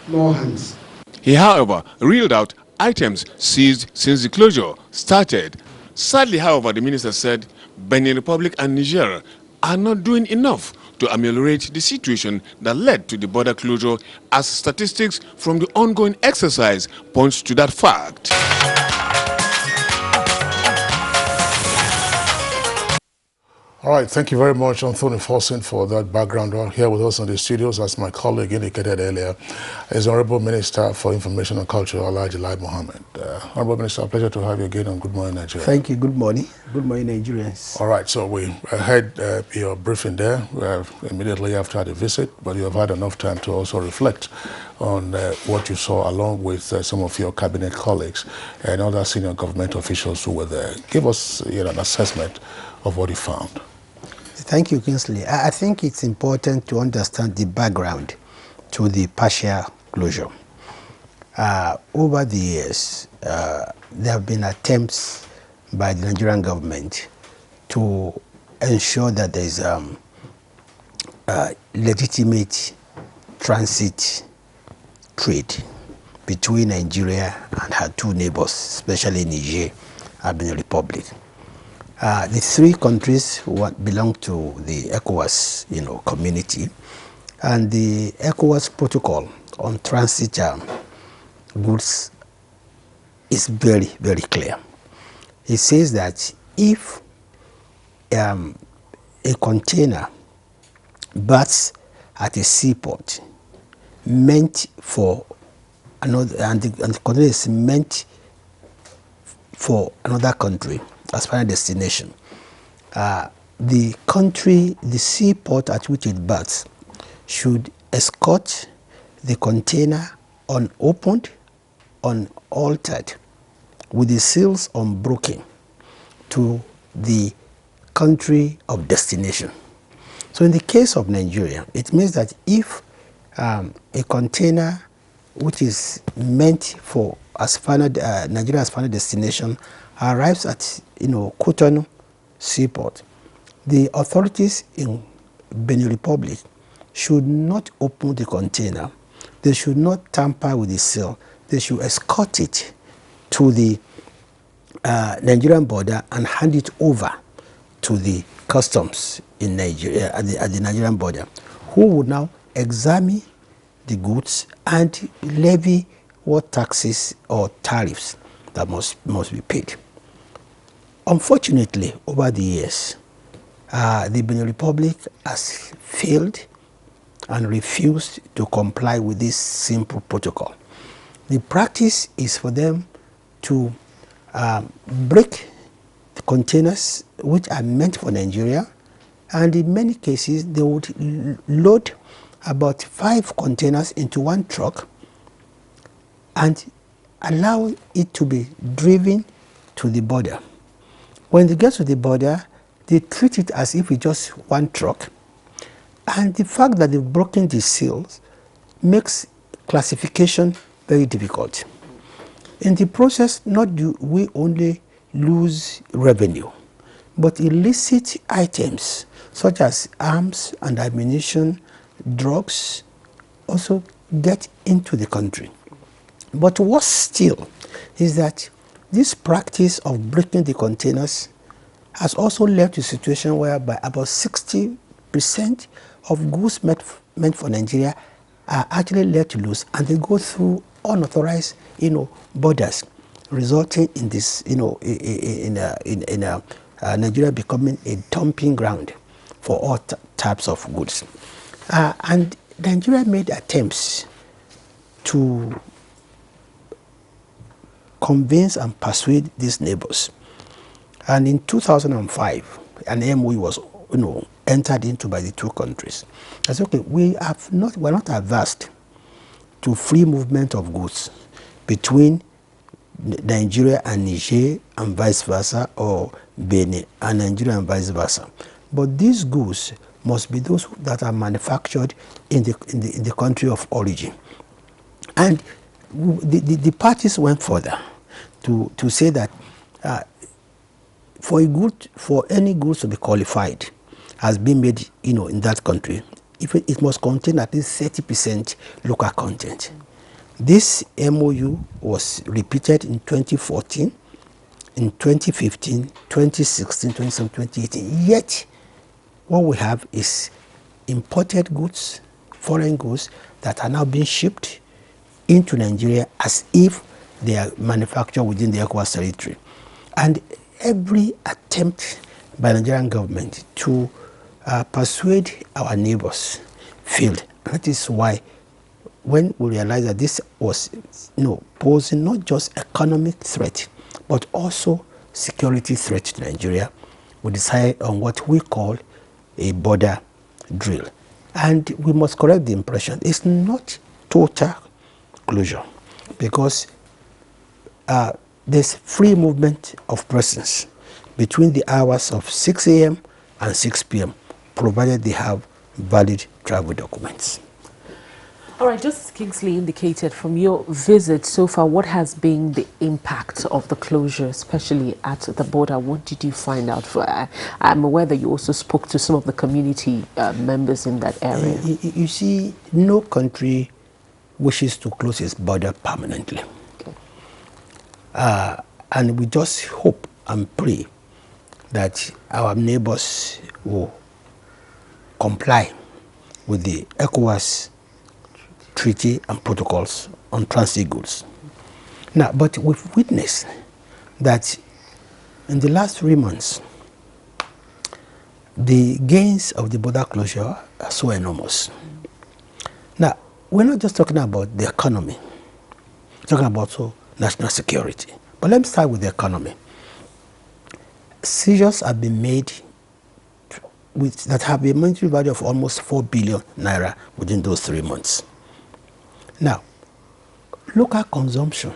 more hands. He, however, reeled out items seized since the closure started. Sadly, however, the minister said Benin Republic and Niger are not doing enough to ameliorate the situation that led to the border closure, as statistics from the ongoing exercise points to that fact. All right, thank you very much, Anthony Forson, for that background. Here with us in the studios, as my colleague indicated earlier, is Honorable Minister for Information and Culture, Alhaji Lai Mohammed. Honorable Minister, a pleasure to have you again on Good Morning Nigeria. Thank you. Good morning. Good morning, Nigerians. All right, so we had your briefing there immediately after the visit, but you have had enough time to also reflect on what you saw, along with some of your cabinet colleagues and other senior government officials who were there. Give us an assessment of what you found. Thank you, Kingsley. I think it's important to understand the background to the partial closure. Over the years, there have been attempts by the Nigerian government to ensure that there is legitimate transit trade between Nigeria and her two neighbors, especially Niger and Benin Republic. The three countries belong to the ECOWAS, community, and the ECOWAS protocol on transit goods is very, very clear. It says that if a container berths at a seaport meant for another, and the container is meant for another country as final destination, the seaport at which it berths should escort the container unopened, unaltered, with the seals unbroken to the country of destination. So in the case of Nigeria, it means that if a container which is meant for Nigeria as final destination arrives at Cotonou seaport, the authorities in Benin Republic should not open the container. They should not tamper with the seal. They should escort it to the Nigerian border and hand it over to the customs in Nigeria at the Nigerian border, who would now examine the goods and levy what taxes or tariffs that must be paid. Unfortunately, over the years, the Benin Republic has failed and refused to comply with this simple protocol. The practice is for them to break the containers which are meant for Nigeria, and in many cases they would load about 5 containers into one truck and allow it to be driven to the border. When they get to the border, they treat it as if it's just one truck, and the fact that they've broken the seals makes classification very difficult. In the process, not do we only lose revenue, but illicit items such as arms and ammunition, drugs, also get into the country. But worse still is that this practice of breaking the containers has also led to a situation whereby about 60% of goods meant for Nigeria are actually let loose, and they go through unauthorized, borders, resulting in this, in Nigeria becoming a dumping ground for all types of goods. And Nigeria made attempts to convince and persuade these neighbors. And in 2005, an MOU was, entered into by the two countries. I said, okay, we're not averse to free movement of goods between Nigeria and Niger and vice versa, or Benin and Nigeria and vice versa. But these goods must be those that are manufactured in the country of origin. And the parties went further to say that for any goods to be qualified has been made, in that country, it must contain at least 30% local content. This MOU was repeated in 2014, in 2015, 2016, 2017, 2018. Yet, what we have is imported goods, foreign goods, that are now being shipped into Nigeria as if they are manufactured within the ECOWAS territory. And every attempt by the Nigerian government to persuade our neighbors failed. That is why when we realized that this was posing not just economic threat, but also security threat to Nigeria, we decided on what we call a border drill. And we must correct the impression. It's not total closure, because there's free movement of persons between the hours of 6 a.m. and 6 p.m., provided they have valid travel documents. All right, just as Kingsley indicated, from your visit so far, what has been the impact of the closure, especially at the border? What did you find out? I'm aware that you also spoke to some of the community members in that area. You see, no country wishes to close its border permanently. Okay. And we just hope and pray that our neighbors will comply with the ECOWAS treaty and protocols on transit goods. Now, but we've witnessed that in the last 3 months, the gains of the border closure are so enormous. Now, we're not just talking about the economy, we're talking about also national security. But let me start with the economy. Seizures have been made that have a monetary value of almost 4 billion naira within those 3 months. Now, local consumption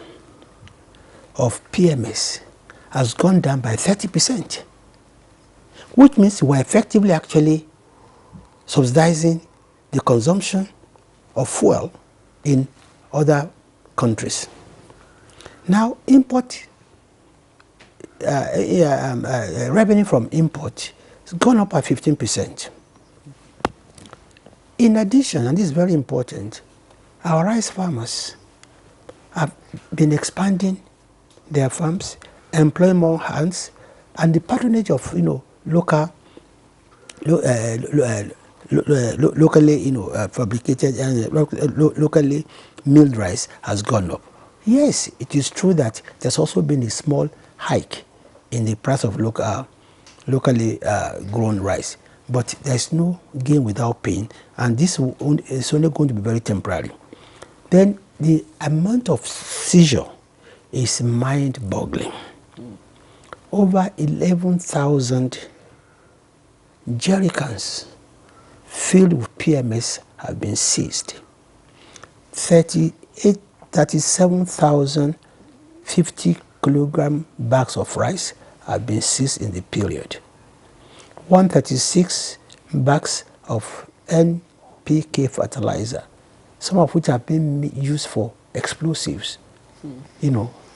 of PMS has gone down by 30%, which means we're effectively actually subsidizing the consumption of fuel in other countries. Now, revenue from import has gone up by 15%. In addition, and this is very important, our rice farmers have been expanding their farms, employing more hands, and the patronage of locally fabricated and locally milled rice has gone up. Yes, it is true that there's also been a small hike in the price of locally grown rice, but there's no gain without pain, and this is only going to be very temporary. Then the amount of seizure is mind-boggling. Over 11,000 jerrycans filled with PMS have been seized. 37,050 kilogram bags of rice have been seized in the period. 136 bags of NPK fertilizer, some of which have been used for explosives,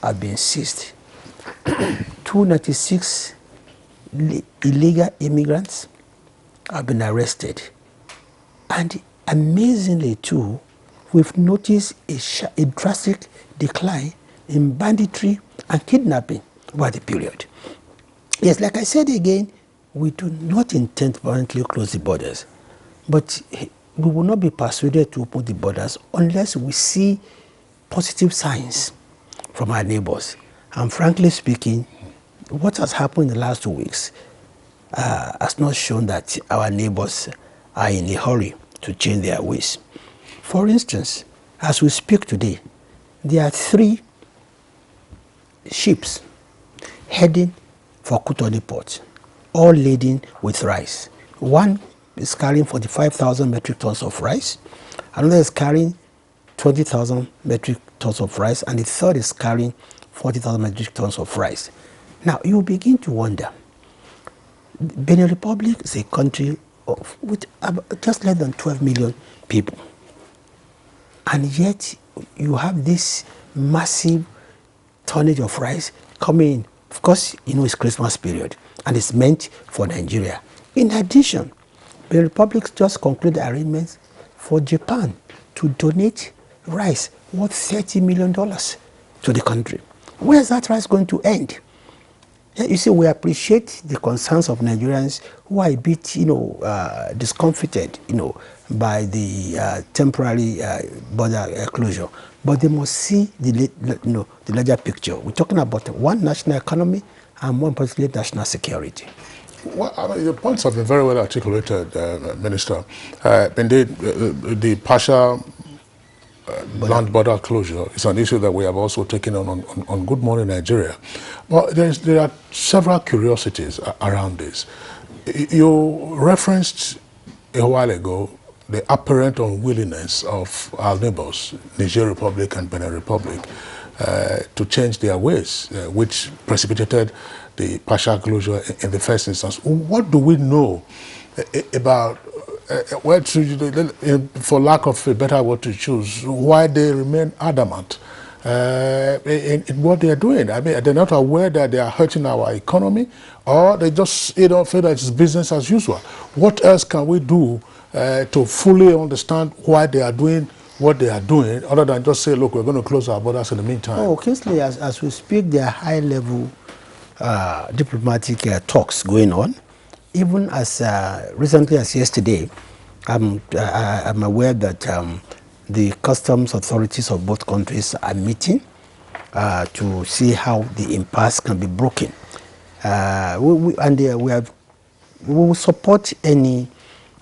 have been seized. 296 illegal immigrants have been arrested. And amazingly too, we've noticed a drastic decline in banditry and kidnapping over the period. Yes, like I said again, we do not intend to permanently close the borders, but we will not be persuaded to open the borders unless we see positive signs from our neighbors. And frankly speaking, what has happened in the last 2 weeks has not shown that our neighbors are in a hurry to change their ways. For instance, as we speak today, there are 3 ships heading for Kutoni Port, all laden with rice. One is carrying 45,000 metric tons of rice, another is carrying 20,000 metric tons of rice, and the third is carrying 40,000 metric tons of rice. Now, you begin to wonder, Benin Republic is a country with just less than 12 million people, and yet you have this massive tonnage of rice coming in. Of course, it's Christmas period, and it's meant for Nigeria. In addition, The Republic just concluded arrangements for Japan to donate rice worth $30 million to the country. Where is that rice going to end? You see, we appreciate the concerns of Nigerians who are a bit, discomfited, by the temporary border closure. But they must see the larger picture. We're talking about one, national economy, and more importantly, national security. Well, I mean, your points have been very well articulated, Minister. Indeed, the partial land border closure is an issue that we have also taken on Good Morning Nigeria. Well, there are several curiosities around this. You referenced a while ago the apparent unwillingness of our neighbors, Niger Republic and Benin Republic, to change their ways, which precipitated the partial closure in the first instance. What do we know about, for lack of a better word to choose, why they remain adamant in what they are doing? I mean, they're not aware that they are hurting our economy, or they just feel that it's business as usual. What else can we do to fully understand why they are doing what they are doing, other than just say, look, we're going to close our borders in the meantime? Oh, Kingsley, as we speak, there are high-level diplomatic talks going on. Even as recently as yesterday, I'm aware that the customs authorities of both countries are meeting to see how the impasse can be broken. We will support any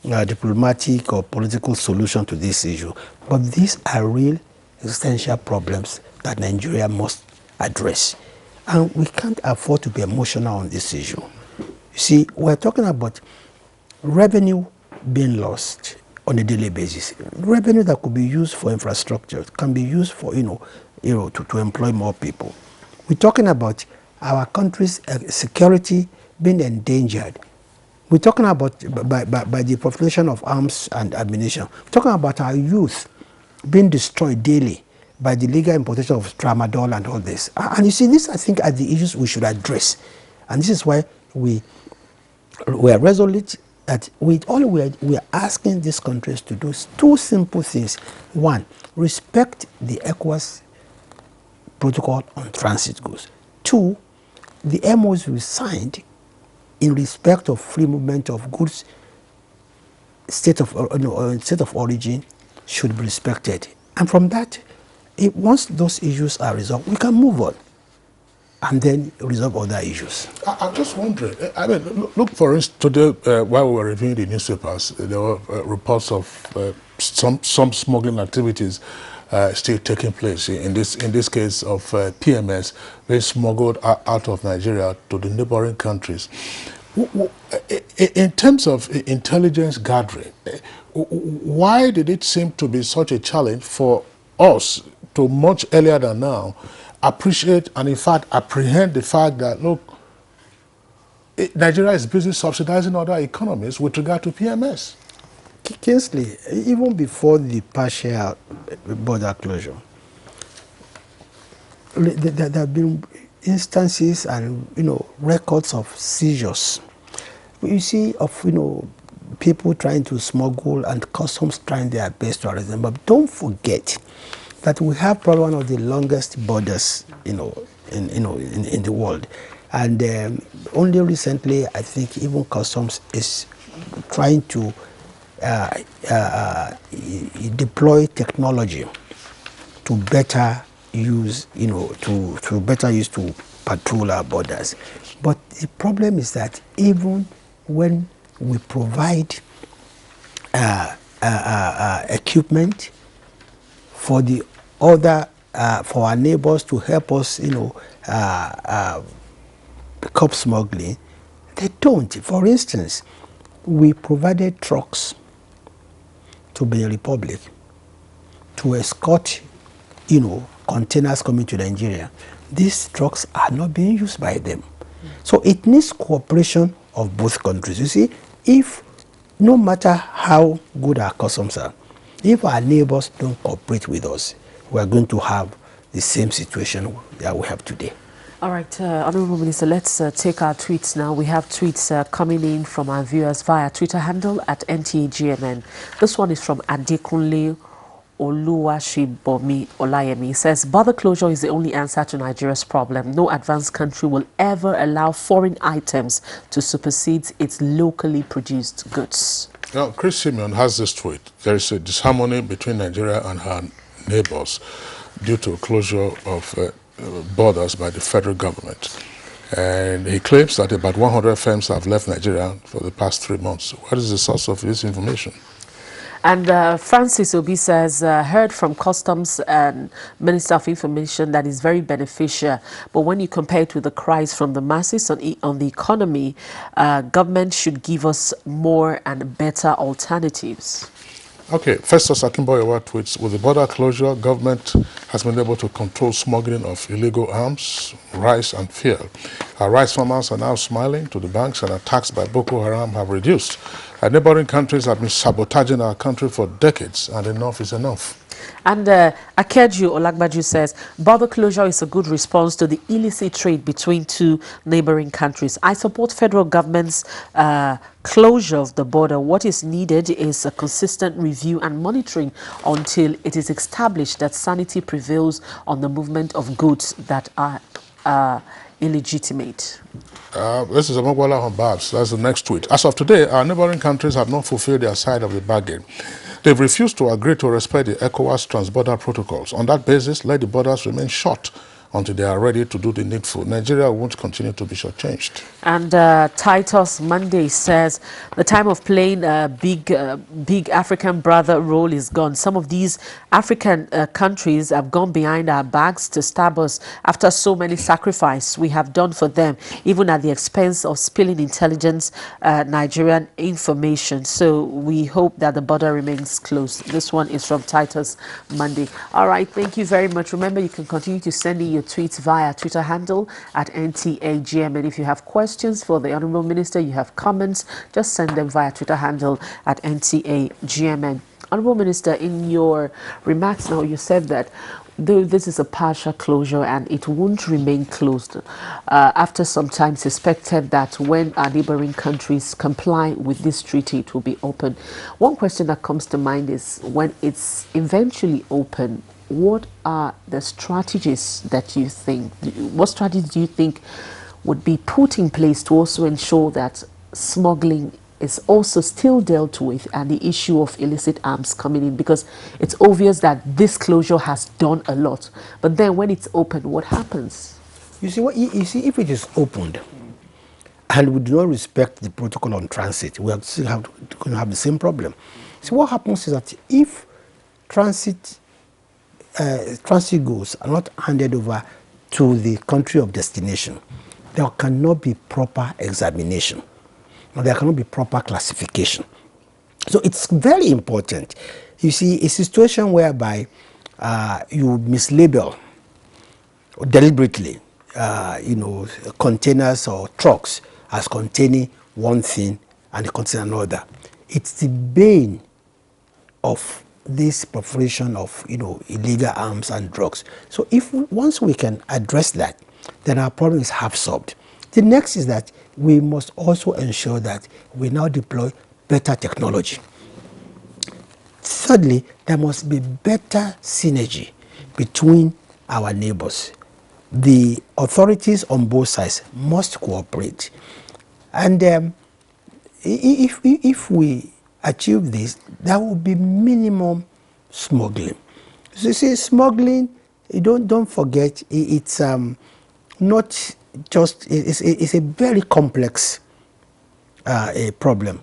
diplomatic or political solution to this issue. But these are real existential problems that Nigeria must address. And we can't afford to be emotional on this issue. You see, we're talking about revenue being lost on a daily basis. Revenue that could be used for infrastructure, can be used for, to employ more people. We're talking about our country's security being endangered. We're talking about by the proliferation of arms and ammunition. We're talking about our youth being destroyed daily by the legal importation of tramadol and all this. And you see, these, I think, are the issues we should address. And this is why we are resolute that we are asking these countries to do two simple things. One, respect the ECOWAS protocol on transit goods. Two, the MOUs we signed in respect of free movement of goods, state of origin, should be respected. And from that, once those issues are resolved, we can move on and then resolve other issues. I'm just wondering, I mean, look, for instance, today, while we were reviewing the newspapers, there were reports of some smuggling activities still taking place. In this case of PMS being smuggled out of Nigeria to the neighboring countries. In terms of intelligence gathering, why did it seem to be such a challenge for us to much earlier than now appreciate and in fact apprehend the fact that, look, Nigeria is busy subsidizing other economies with regard to PMS? Kingsley, even before the partial border closure, there have been instances and records of seizures. You see, of people trying to smuggle and customs trying their best to arrest them. But don't forget that we have probably one of the longest borders, in the world. And only recently, I think, even customs is trying to deploy technology to better use, to better use to patrol our borders. But the problem is that even when we provide equipment for the other, for our neighbors to help us, curb smuggling, they don't. For instance, we provided trucks to Benin Republic to escort, containers coming to Nigeria. These trucks are not being used by them. So it needs cooperation of both countries. You see, if no matter how good our customs are, if our neighbors don't cooperate with us, we are going to have the same situation that we have today. All right, Honorable Minister, let's take our tweets now. We have tweets coming in from our viewers via Twitter handle at NTAGMN. This one is from Adekunle Oluwashibomi Olayemi. He says, border closure is the only answer to Nigeria's problem. No advanced country will ever allow foreign items to supersede its locally produced goods. Now, Chris Simeon has this tweet. There is a disharmony between Nigeria and her neighbors due to closure of borders by the federal government. And he claims that about 100 firms have left Nigeria for the past 3 months. What is the source of this information? And Francis Obi says, heard from Customs and Minister of Information that is very beneficial. But when you compare it with the cries from the masses on the economy, government should give us more and better alternatives. Okay, Festus Akimboyewa tweets, with the border closure, government has been able to control smuggling of illegal arms, rice and fuel. Our rice farmers are now smiling to the banks, and attacks by Boko Haram have reduced. Our neighboring countries have been sabotaging our country for decades, and enough is enough. And Akeju Olagbaju says, border closure is a good response to the illicit trade between two neighboring countries. I support federal government's closure of the border. What is needed is a consistent review and monitoring until it is established that sanity prevails on the movement of goods that are illegitimate. This is Amagwala on Babs. That's the next tweet. As of today, our neighboring countries have not fulfilled their side of the bargain. They've refused to agree to respect the ECOWAS transborder protocols. On that basis, let the borders remain shut until they are ready to do the needful. Nigeria won't continue to be shortchanged. And Titus Monday says, the time of playing big African brother role is gone. Some of these African countries have gone behind our backs to stab us after so many sacrifices we have done for them, even at the expense of spilling intelligence Nigerian information. So we hope that the border remains closed. This one is from Titus Monday. All right, thank you very much. Remember, you can continue to send in your tweets via Twitter handle at NTAGM. And if you have questions for the Honorable Minister, you have comments, just send them via Twitter handle at NTAGMN. Honorable Minister, in your remarks now, you said that though this is a partial closure and it won't remain closed, after some time suspected that when our neighboring countries comply with this treaty, it will be open. One question that comes to mind is, when it's eventually open, what are the strategies that you think, what strategies do you think would be put in place to also ensure that smuggling is also still dealt with and the issue of illicit arms coming in? Because it's obvious that this closure has done a lot, but then when it's open, what happens? You see, if it is opened and we do not respect the protocol on transit, we are still going to have the same problem. See, what happens is that if transit goods are not handed over to the country of destination, there cannot be proper examination. There cannot be proper classification. So it's very important. You see, a situation whereby you mislabel deliberately, containers or trucks as containing one thing and they contain another. It's the bane of this proliferation of illegal arms and drugs. So once we can address that, then our problem is half solved. The next is that we must also ensure that we now deploy better technology. Thirdly, there must be better synergy between our neighbors. The authorities on both sides must cooperate. And if we achieve this, there will be minimum smuggling. So you see, smuggling, don't forget, it's not just, it's a very complex problem.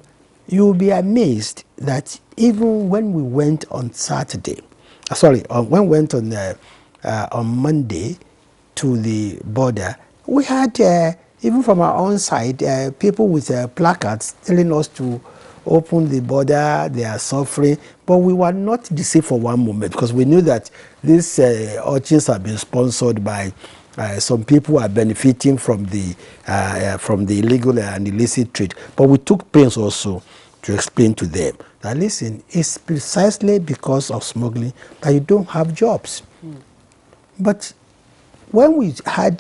You will be amazed that even when we went on when we went on Monday to the border, we had, even from our own side, people with placards telling us to open the border, they are suffering, but we were not deceived for one moment, because we knew that these urchins have been sponsored by some people who are benefiting from the illegal and illicit trade. But we took pains also to explain to them that, listen, it's precisely because of smuggling that you don't have jobs. But when we had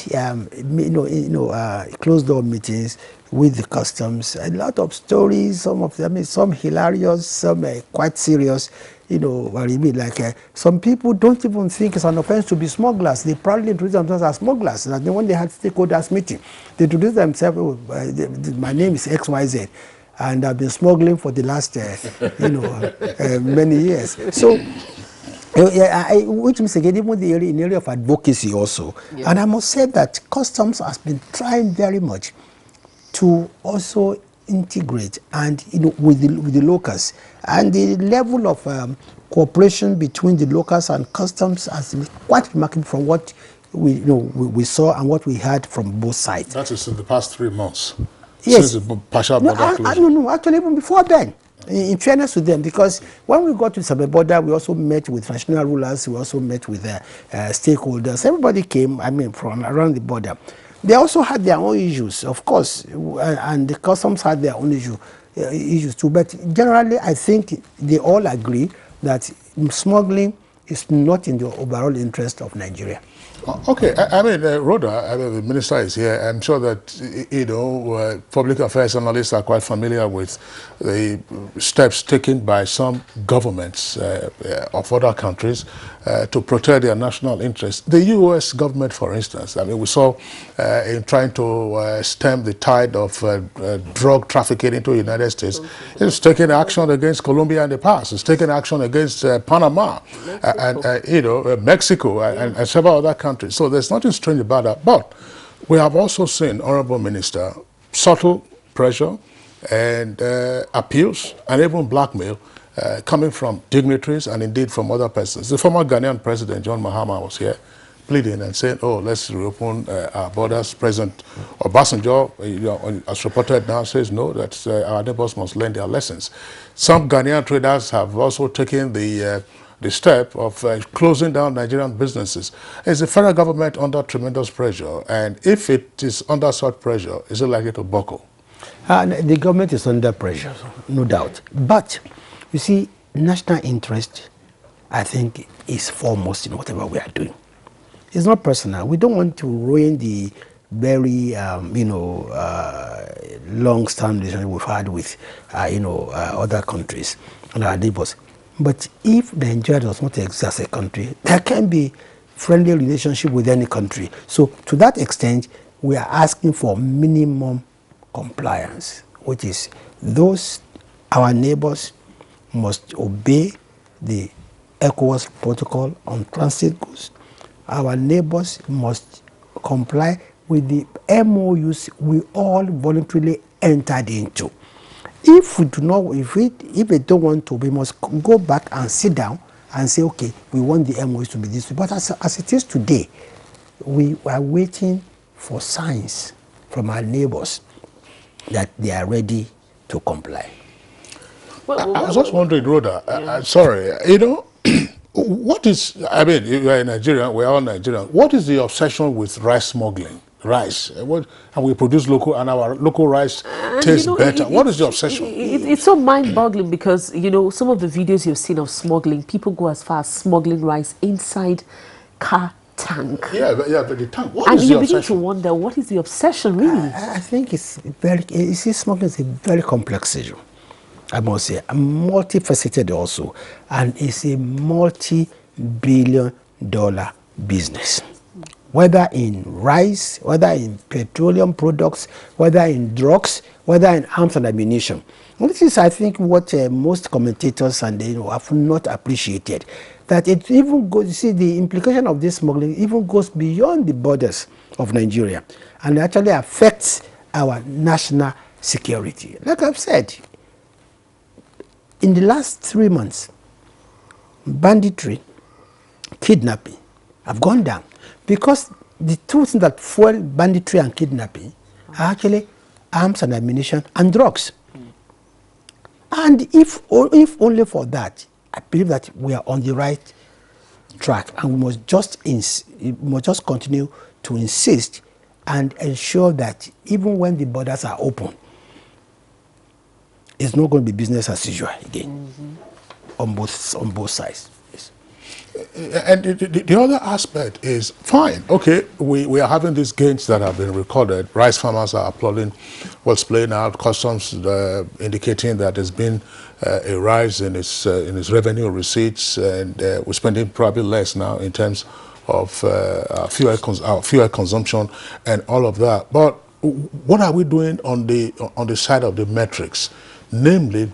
closed door meetings with the customs, a lot of stories, some of them, some hilarious, some quite serious. What I mean, like some people don't even think it's an offense to be smugglers. They proudly introduce themselves as smugglers. And then when they had stakeholders meeting, they introduce themselves, my name is XYZ, and I've been smuggling for the last, many years. So, which means again, even in the area of advocacy also. Yeah. And I must say that customs has been trying very much to also integrate and with the locals, and the level of cooperation between the locals and customs has been quite remarkable from what we saw and what we heard from both sides. That is in the past 3 months. Yes. Since the partial border closure. No, actually even before then. In fairness to them, because when we got to the border, we also met with national rulers, we also met with stakeholders. Everybody came, from around the border. They also had their own issues, of course, and the customs had their own issues too. But generally, I think they all agree that smuggling is not in the overall interest of Nigeria. Okay, Rhoda, the minister is here. I'm sure that, public affairs analysts are quite familiar with the steps taken by some governments of other countries to protect their national interests. The U.S. government, for instance, we saw in trying to stem the tide of drug trafficking into the United States, it's taken action against Colombia in the past. It's taken action against Panama, Mexico, and several other countries. So there's nothing strange about that. But we have also seen, Honorable Minister, subtle pressure and appeals and even blackmail coming from dignitaries and indeed from other persons. The former Ghanaian President, John Mahama, was here pleading and saying, let's reopen our borders. President Obasanjo, as reported now, says no, that our neighbors must learn their lessons. Some Ghanaian traders have also taken the step of closing down Nigerian businesses. Is the federal government under tremendous pressure? And if it is under such pressure, is it likely to buckle? The government is under pressure, no doubt. But, you see, national interest, I think, is foremost in whatever we are doing. It's not personal. We don't want to ruin the very, long-standing relationship we've had with, other countries and our neighbors. But if Nigeria does not exist as a country, there can be friendly relationship with any country. So to that extent, we are asking for minimum compliance, which is our neighbors must obey the ECOWAS protocol on transit goods. Our neighbors must comply with the MOUs we all voluntarily entered into. If we do not, if they don't want to, we must go back and sit down and say, okay, we want the MOUs to be this way. But as it is today, we are waiting for signs from our neighbors that they are ready to comply. I was just wondering, Rhoda, sorry, what is, you are a Nigerian, we are all Nigerian. What is the obsession with rice smuggling? Rice, and we produce local, and our local rice tastes better. What is the obsession? It's so mind-boggling because, some of the videos you've seen of smuggling, people go as far as smuggling rice inside car tank. Yeah, but the tank, what and is the obsession? And you begin to wonder, what is the obsession, really? I think smuggling is a very complex issue. I must say, multifaceted also, and it's a multi-billion-dollar business. Whether in rice, whether in petroleum products, whether in drugs, whether in arms and ammunition. And this is, I think, what most commentators and have not appreciated. That it even goes, the implication of this smuggling even goes beyond the borders of Nigeria and actually affects our national security. Like I've said, in the last 3 months, banditry, kidnapping have gone down. Because the two things that fuel banditry and kidnapping are actually arms and ammunition and drugs. And if only for that, I believe that we are on the right track, and we must just continue to insist and ensure that even when the borders are open, it's not going to be business as usual again on both sides. Yes. And the other aspect is, fine, okay, we are having these gains that have been recorded. Rice farmers are applauding what's playing out. Customs indicating that there's been a rise in its revenue receipts, and we're spending probably less now in terms of fuel consumption and all of that. But what are we doing on the side of the metrics? Namely,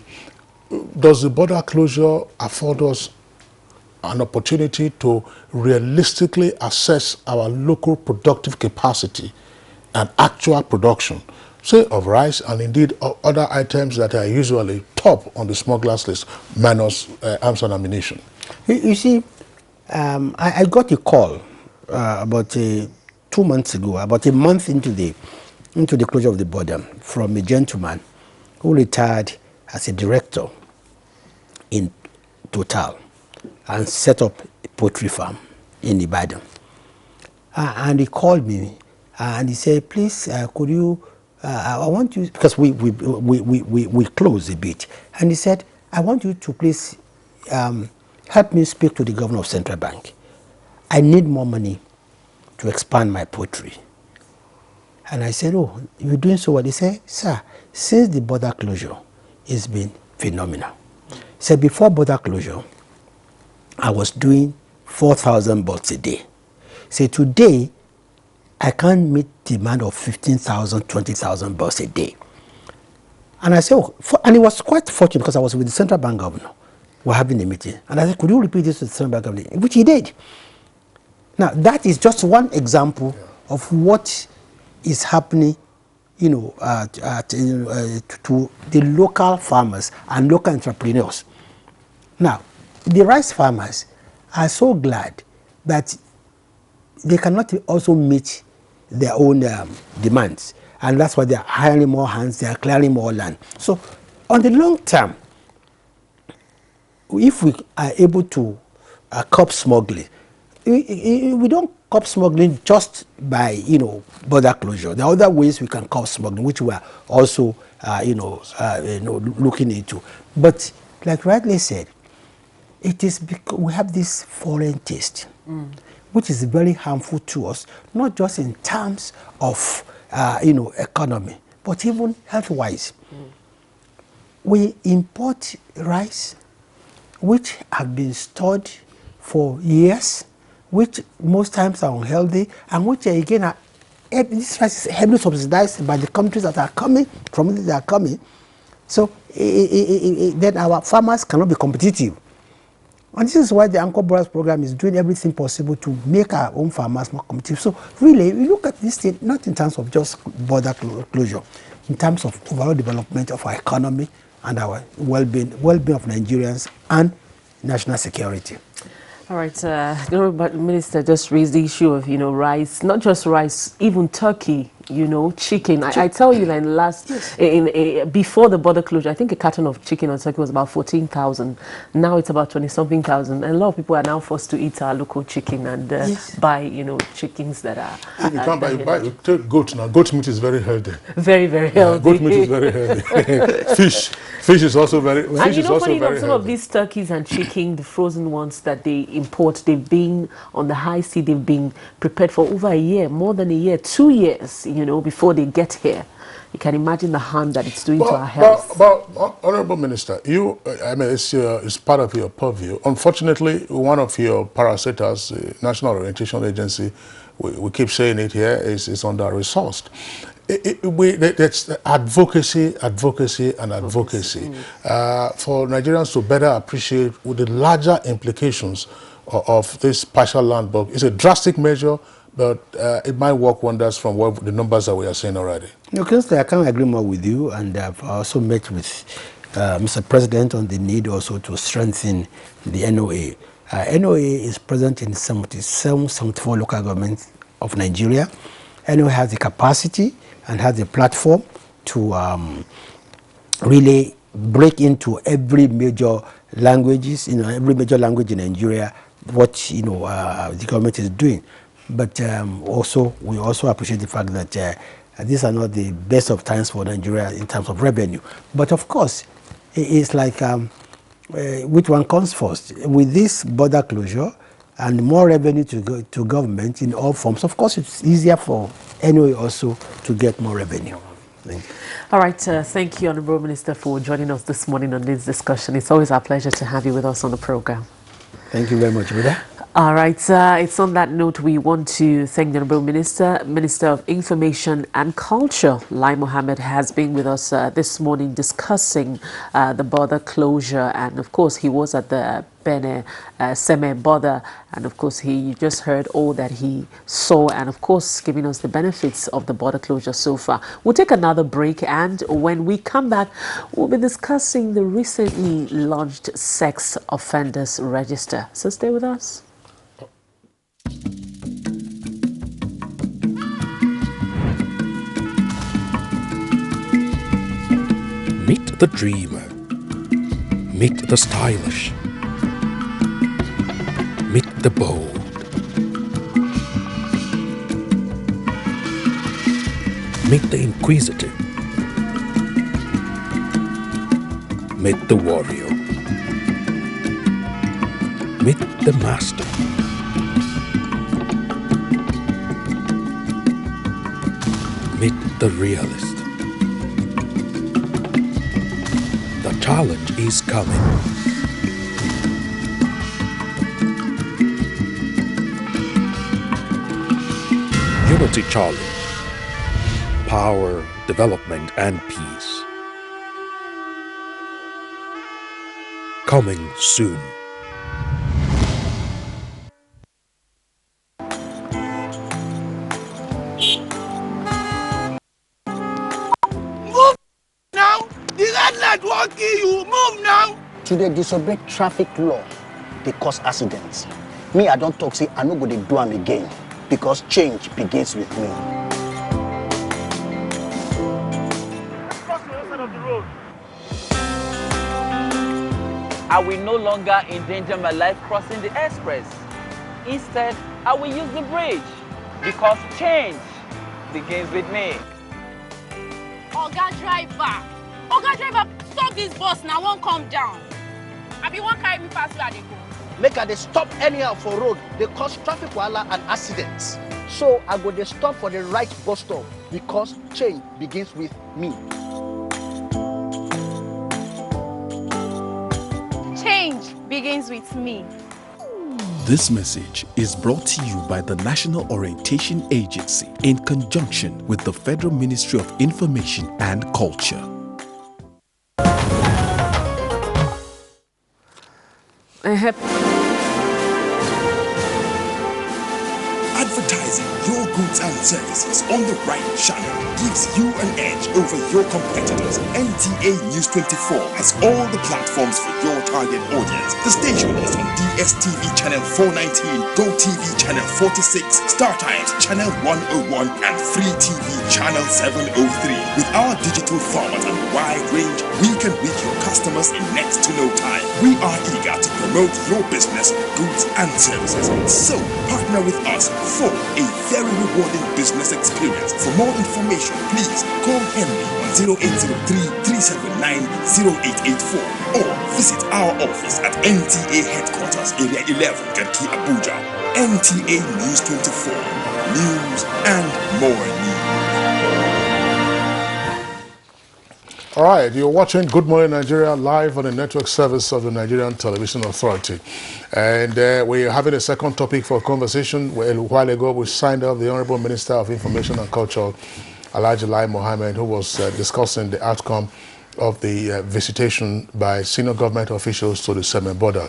does the border closure afford us an opportunity to realistically assess our local productive capacity and actual production, say of rice and indeed of other items that are usually top on the smugglers list, minus arms and ammunition? You see, I got a call about 2 months ago, about a month into the closure of the border, from a gentleman who retired as a director in Total and set up a poultry farm in Ibadan. And he called me and he said, please, could you, I want you, because we closed a bit. And he said, I want you to please help me speak to the governor of Central Bank. I need more money to expand my poultry. And I said, oh, you're doing so well. He said, sir, since the border closure, it's been phenomenal. He said, before border closure, I was doing 4,000 bulls a day. Say today, I can't meet demand of 15,000, 20,000 bulls a day. And I said, oh, and it was quite fortunate because I was with the central bank governor. We're having a meeting. And I said, could you repeat this to the central bank governor? Which he did. Now, that is just one example of what is happening, you know, to the local farmers and local entrepreneurs. Now, the rice farmers are so glad that they cannot also meet their own demands. And that's why they're hiring more hands, they're clearing more land. So on the long term, if we are able to curb smuggling, we don't curb smuggling just by, you know, border closure. There are other ways we can curb smuggling, which we are also, looking into. But like rightly said, it is because we have this foreign taste, which is very harmful to us, not just in terms of, economy, but even health-wise. We import rice, which have been stored for years, which most times are unhealthy, and which again are, this rice is heavily subsidized by the countries that are coming, from which they are coming. So then our farmers cannot be competitive. And this is why the Anchor Brothers program is doing everything possible to make our own farmers more competitive. So really, we look at this thing not in terms of just border closure, in terms of overall development of our economy and our well-being of Nigerians and national security. All right, the Honourable Minister just raised the issue of, rice, not just rice, even turkey, chicken. I tell you that before the border closure, I think a carton of chicken or turkey was about 14,000. Now it's about 20-something thousand. And a lot of people are now forced to eat our local chicken and buy, chickens that are... You can't buy take goat now. Goat meat is very healthy. Very, very healthy. Goat meat is very healthy. Fish is also very healthy. And funny enough, some of these turkeys and chicken, the frozen ones that they import, they've been on the high sea, they've been prepared for over a year, more than a year, 2 years, before they get here. You can imagine the harm that it's doing to our health. But Honourable Minister, it's part of your purview. Unfortunately, one of your parastatals, the National Orientation Agency, we keep saying it here, is under-resourced. That's advocacy, and advocacy. For Nigerians to better appreciate with the larger implications of this partial land block. It's a drastic measure, but it might work wonders from what the numbers that we are seeing already. Because I can't agree more with you, and I've also met with Mr. President on the need also to strengthen the NOA. NOA is present in 74 local governments of Nigeria. NOA has the capacity and has the platform to really break into every major languages, every major language in Nigeria, what the government is doing. But we also appreciate the fact that these are not the best of times for Nigeria in terms of revenue. But of course, it's like which one comes first? With this border closure, and more revenue to government in all forms. Of course, it's easier for NOA also to get more revenue. Thank you. All right, thank you, Honourable Minister, for joining us this morning on this discussion. It's always our pleasure to have you with us on the program. Thank you very much, Rhoda. All right, it's on that note we want to thank the Honourable Minister of Information and Culture, Lai Mohammed, has been with us this morning discussing the border closure, and of course he was at the Benin Seme border, and of course you just heard all that he saw, and of course giving us the benefits of the border closure so far. We'll take another break, and when we come back we'll be discussing the recently launched Sex Offenders Register. So stay with us. Meet the dreamer. Meet the stylish. Meet the bold. Meet the inquisitive. Meet the warrior. Meet the master. Meet the realist. The challenge is coming. Unity Challenge. Power, development, and peace. Coming soon. To dey disobey traffic law, they cause accidents. Me, I don't talk, say I no go dey do am again because change begins with me. I will no longer endanger my life crossing the express. Instead, I will use the bridge because change begins with me. Oga driver, stop this bus now, won't come down. I be one carry me past where they go. Make I dey stop anyhow for road, they cause traffic wahala and accidents. So I go dey stop for the right bus stop because change begins with me. Change begins with me. This message is brought to you by the National Orientation Agency in conjunction with the Federal Ministry of Information and Culture. Advertising your goods and services on the right channel gives you an edge over your competitors. NTA News 24 has all the platforms for your target audience. The station is on DSTV channel 419, GoTV channel 46, StarTimes channel 101, and Free TV channel 703. With our digital format and wide range, we can reach your customers in next to no time. We are eager to promote your business, goods, and services. So partner with us for a very rewarding business experience. For more information, please call Henry on 0803-379-0884 or visit our office at NTA Headquarters, Area 11, Garki, Abuja. NTA News 24. News and more news. All right, you're watching Good Morning Nigeria live on the network service of the Nigerian Television Authority. And we're having a second topic for conversation. A while ago, we signed up the Honorable Minister of Information and Culture, Alhaji Lai Mohammed, who was discussing the outcome of the visitation by senior government officials to the Seme border.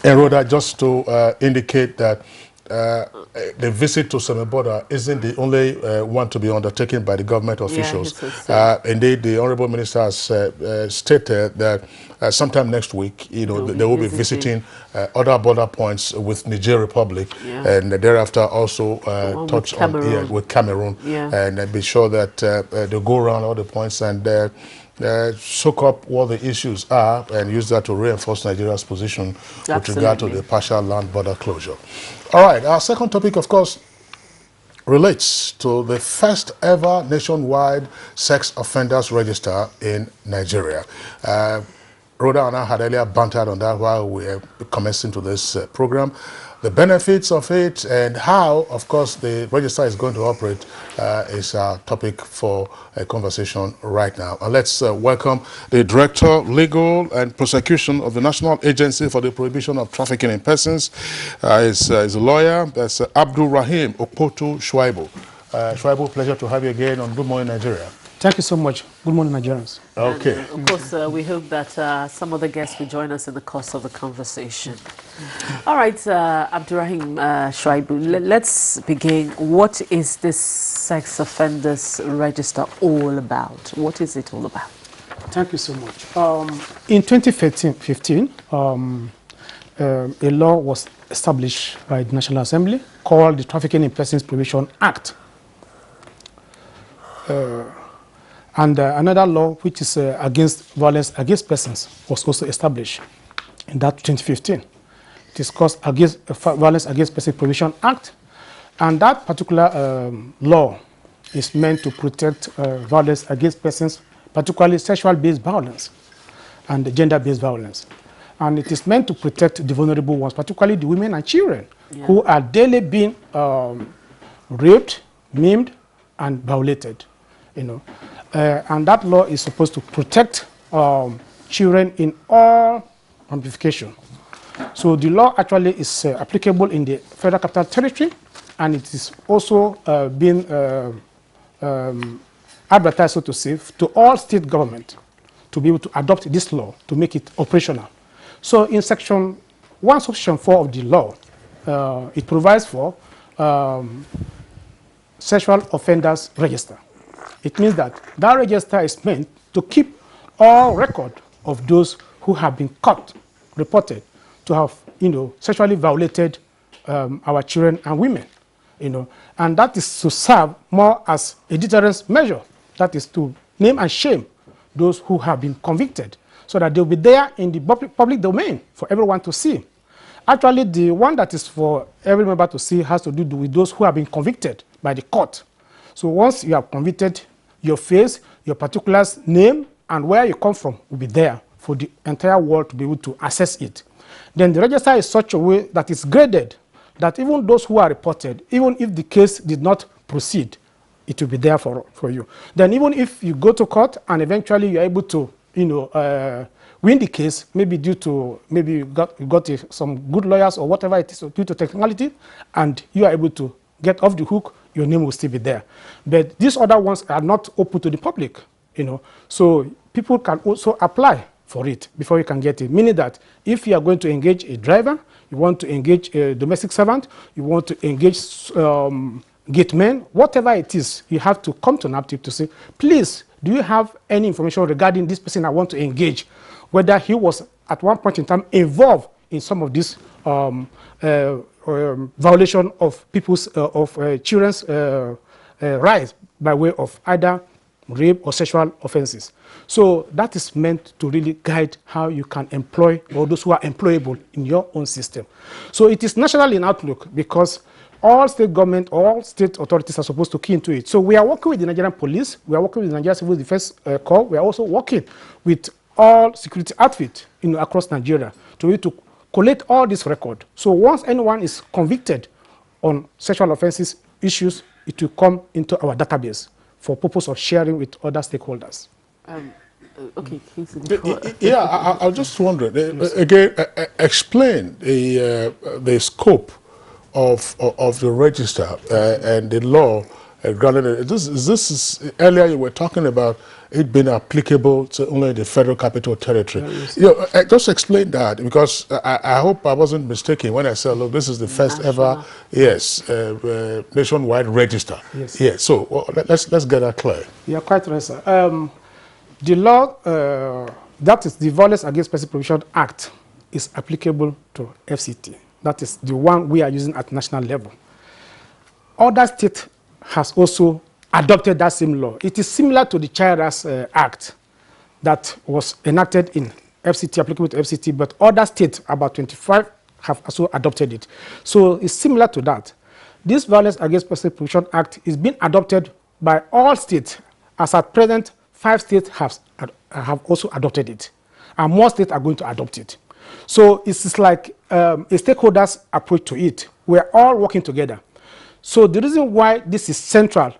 And Rhoda, just to indicate that the visit to Seme border isn't the only one to be undertaken by the government officials. Yeah, indeed, the Honorable Minister has stated that sometime next week, they will be visiting other border points with Niger Republic, and thereafter also touch on with Cameroon, and be sure that they go around all the points and soak up what the issues are and use that to reinforce Nigeria's position with regard to the partial land border closure. All right, our second topic, of course, relates to the first ever nationwide sex offenders register in Nigeria. Rhoda and I had earlier bantered on that while we were commencing to this program. the benefits of it, and how, of course, the register is going to operate is our topic for a conversation right now. And let's welcome the Director of Legal and Prosecution of the National Agency for the Prohibition of Trafficking in Persons. Is a lawyer. That's Abdul Rahim Okpoto Shuaibu. Shuaibu, pleasure to have you again on Good Morning Nigeria. Thank you so much. Good morning, Nigerians. Okay. And, of course, we hope that some of the guests will join us in the course of the conversation. All right, Abdurrahim Shuaibu, let's begin. What is this sex offenders register all about? What is it all about? Thank you so much. In 2015, a law was established by the National Assembly called the Trafficking in Persons Prohibition Act. And another law, which is against violence against persons, was also established in that 2015. It is called Violence Against Persons Prohibition Act. And that particular law is meant to protect violence against persons, particularly sexual-based violence and gender-based violence. And it is meant to protect the vulnerable ones, particularly the women and children, who are daily being raped, maimed, and violated. And that law is supposed to protect children in all ramifications. So the law actually is applicable in the Federal Capital Territory, and it is also being advertised, so to say, to all state government to be able to adopt this law to make it operational. So in Section 1, Section 4 of the law, it provides for sexual offenders register. It means that that register is meant to keep all record of those who have been caught, reported to have, sexually violated our children and women, and that is to serve more as a deterrence measure. That is to name and shame those who have been convicted, so that they'll be there in the public domain for everyone to see. Actually, the one that is for every member to see has to do with those who have been convicted by the court. So once you are convicted, your face, your particulars, name, and where you come from will be there for the entire world to be able to access it. Then the register is such a way that it's graded, that even those who are reported, even if the case did not proceed, it will be there for you. Then even if you go to court and eventually you're able to, win the case, maybe due to, maybe you got some good lawyers or whatever it is, due to technicality, and you are able to get off the hook, your name will still be there. But these other ones are not open to the public, So people can also apply for it before you can get it. Meaning that if you are going to engage a driver, you want to engage a domestic servant, you want to engage gate men, whatever it is, you have to come to NAPTIP to say, please, do you have any information regarding this person I want to engage? Whether he was at one point in time involved in some of this violation of people's children's rights by way of either rape or sexual offenses. So that is meant to really guide how you can employ or those who are employable in your own system. So it is nationally in outlook because all state government, all state authorities are supposed to key into it. So we are working with the Nigerian police, we are working with the Nigerian Civil Defense Corps, we are also working with all security outfits across Nigeria to be able to collect all this record. So once anyone is convicted on sexual offenses issues, it will come into our database for purpose of sharing with other stakeholders. Okay, yeah, I was just wondering, again, explain the scope of the register and the law. Earlier you were talking about it being applicable to only the Federal Capital Territory. Just explain that, because I hope I wasn't mistaken when I said, look, this is the first ever, nationwide register. Yes. Yeah. So let's get that clear. Yeah, quite right, sir. The law, that is the Violence Against Persons Prohibition Act, is applicable to FCT. That is the one we are using at national level. Other states has also adopted that same law. It is similar to the Child Rights Act that was enacted in FCT, applicable to FCT, but other states, about 25, have also adopted it. So it's similar to that. This Violence Against Persons Prohibition Act is being adopted by all states. As at present, 5 states have also adopted it, and more states are going to adopt it. So it's like a stakeholders approach to it. We're all working together. So the reason why this is central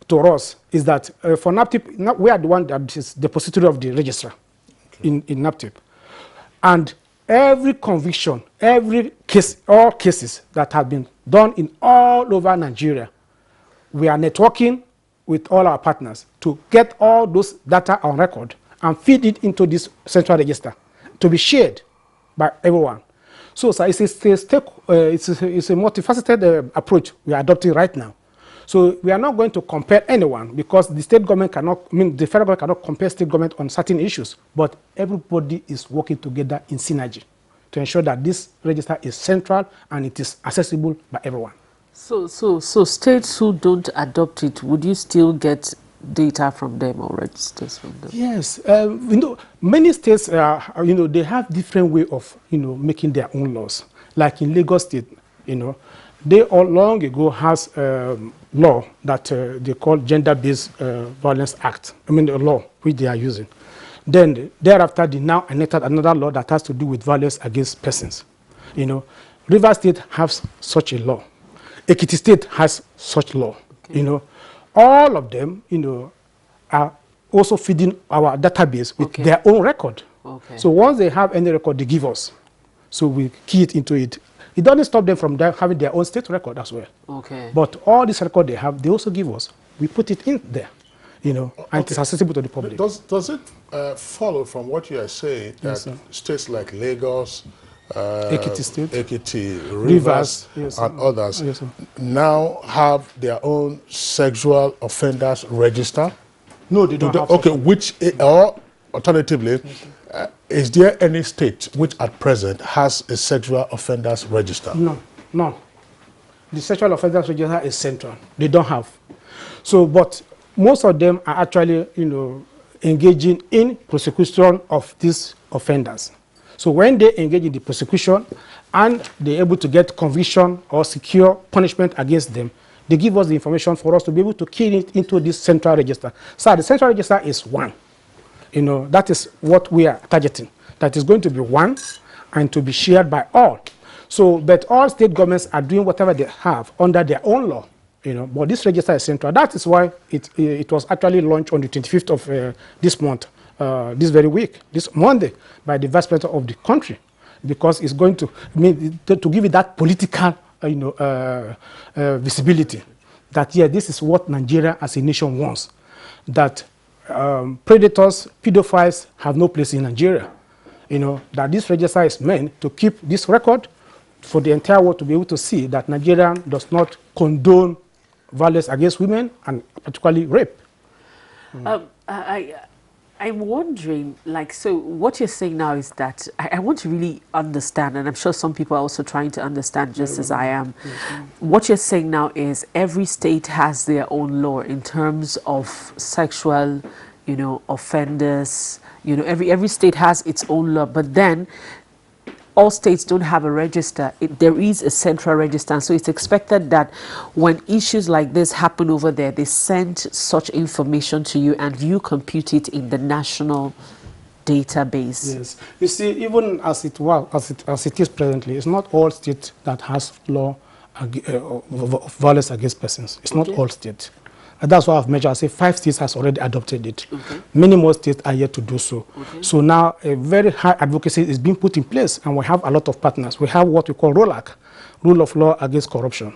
to us is that for NAPTIP, we are the one that is depository of the registrar in NAPTIP. And every conviction, every case, all cases that have been done in all over Nigeria, we are networking with all our partners to get all those data on record and feed it into this central register to be shared by everyone. So, sir, it's a multifaceted approach we are adopting right now. So we are not going to compare anyone because the state government cannot, the federal government cannot compare state government on certain issues, but everybody is working together in synergy to ensure that this register is central and it is accessible by everyone. So states who don't adopt it, would you still get data from them or registers from them? Yes, many states, they have different way of, making their own laws. Like in Lagos State, they all long ago has law that they call Gender-Based Violence Act. The law which they are using. Then thereafter, they now enacted another law that has to do with violence against persons. Rivers State has such a law. Ekiti State has such law. Okay. All of them, are also feeding our database with their own record. Okay. So once they have any record, they give us. So we key it into it. It doesn't stop them from having their own state record as well. Okay. But all this record they have, they also give us. We put it in there, and it's accessible to the public. Does it follow from what you are saying that states like Lagos, Ekiti State, Ekiti, Rivers, and others now have their own sexual offenders register? No, they don't have. Okay, or alternatively, is there any state which at present has a sexual offenders register? No. The sexual offenders register is central. They don't have. So, but most of them are actually, engaging in prosecution of these offenders. So when they engage in the prosecution and they're able to get conviction or secure punishment against them, they give us the information for us to be able to key it into this central register. So the central register is one. That is what we are targeting. That is going to be one and to be shared by all. So, but all state governments are doing whatever they have under their own law. But this register is central. That is why it was actually launched on the 25th of this month, this very week, this Monday, by the Vice President of the country, because it's going to give it that political, visibility. That this is what Nigeria as a nation wants. That predators, pedophiles have no place in Nigeria. That this register is meant to keep this record for the entire world to be able to see that Nigeria does not condone violence against women and particularly rape. I'm wondering, so what you're saying now is that I want to really understand, and I'm sure some people are also trying to understand just as I am. What you're saying now is every state has their own law in terms of sexual, offenders. Every state has its own law, but then all states don't have a register. There is a central register, and so it's expected that when issues like this happen over there, they send such information to you and you compute it in the national database. Yes. You see, even as it is presently, it's not all states that has law of violence against persons. It's not all states. And that's why I've measured. I say 5 states has already adopted it. Okay. Many more states are yet to do so. Okay. So now a very high advocacy is being put in place, and we have a lot of partners. We have what we call ROLAC, Rule of Law Against Corruption,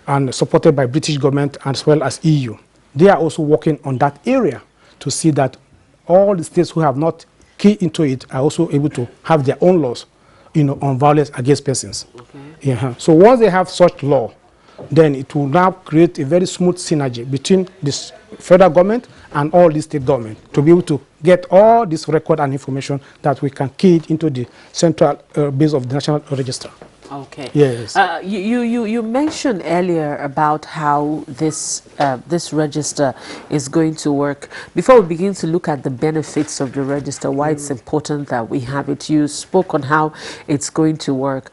and supported by British government as well as EU. They are also working on that area to see that all the states who have not keyed into it are also able to have their own laws, on violence against persons. Okay. So once they have such law, then it will now create a very smooth synergy between this federal government and all the state government to be able to get all this record and information that we can key it into the central base of the National Register. Okay. Yes. You mentioned earlier about how this register is going to work. Before we begin to look at the benefits of the register, why it's important that we have it, you spoke on how it's going to work.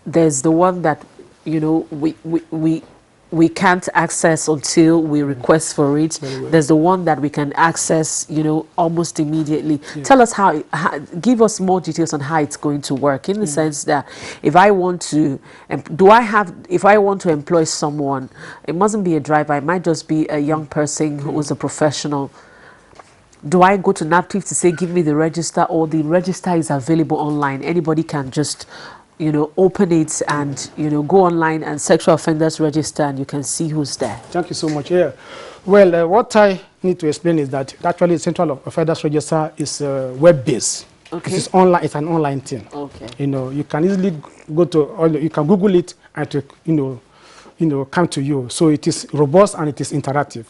There's the one that we we can't access until we request for it. There's the one that we can access, you know, almost immediately. Yeah. Tell us how, give us more details on how it's going to work, in the sense that if I want to, if I want to employ someone, it mustn't be a driver, it might just be a young person who is a professional. Do I go to NAPTIP to say, give me the register, or the register is available online? Anybody can just, you know, open it and, you know, go online and sexual offenders register, and you can see who's there. Thank you so much. Yeah. Well, what I need to explain is that actually the Central Offenders Register is web-based. Okay. It is online. It's an online thing. Okay. You know, you can easily go to, you can Google it and to, you know, come to you. So it is robust and it is interactive.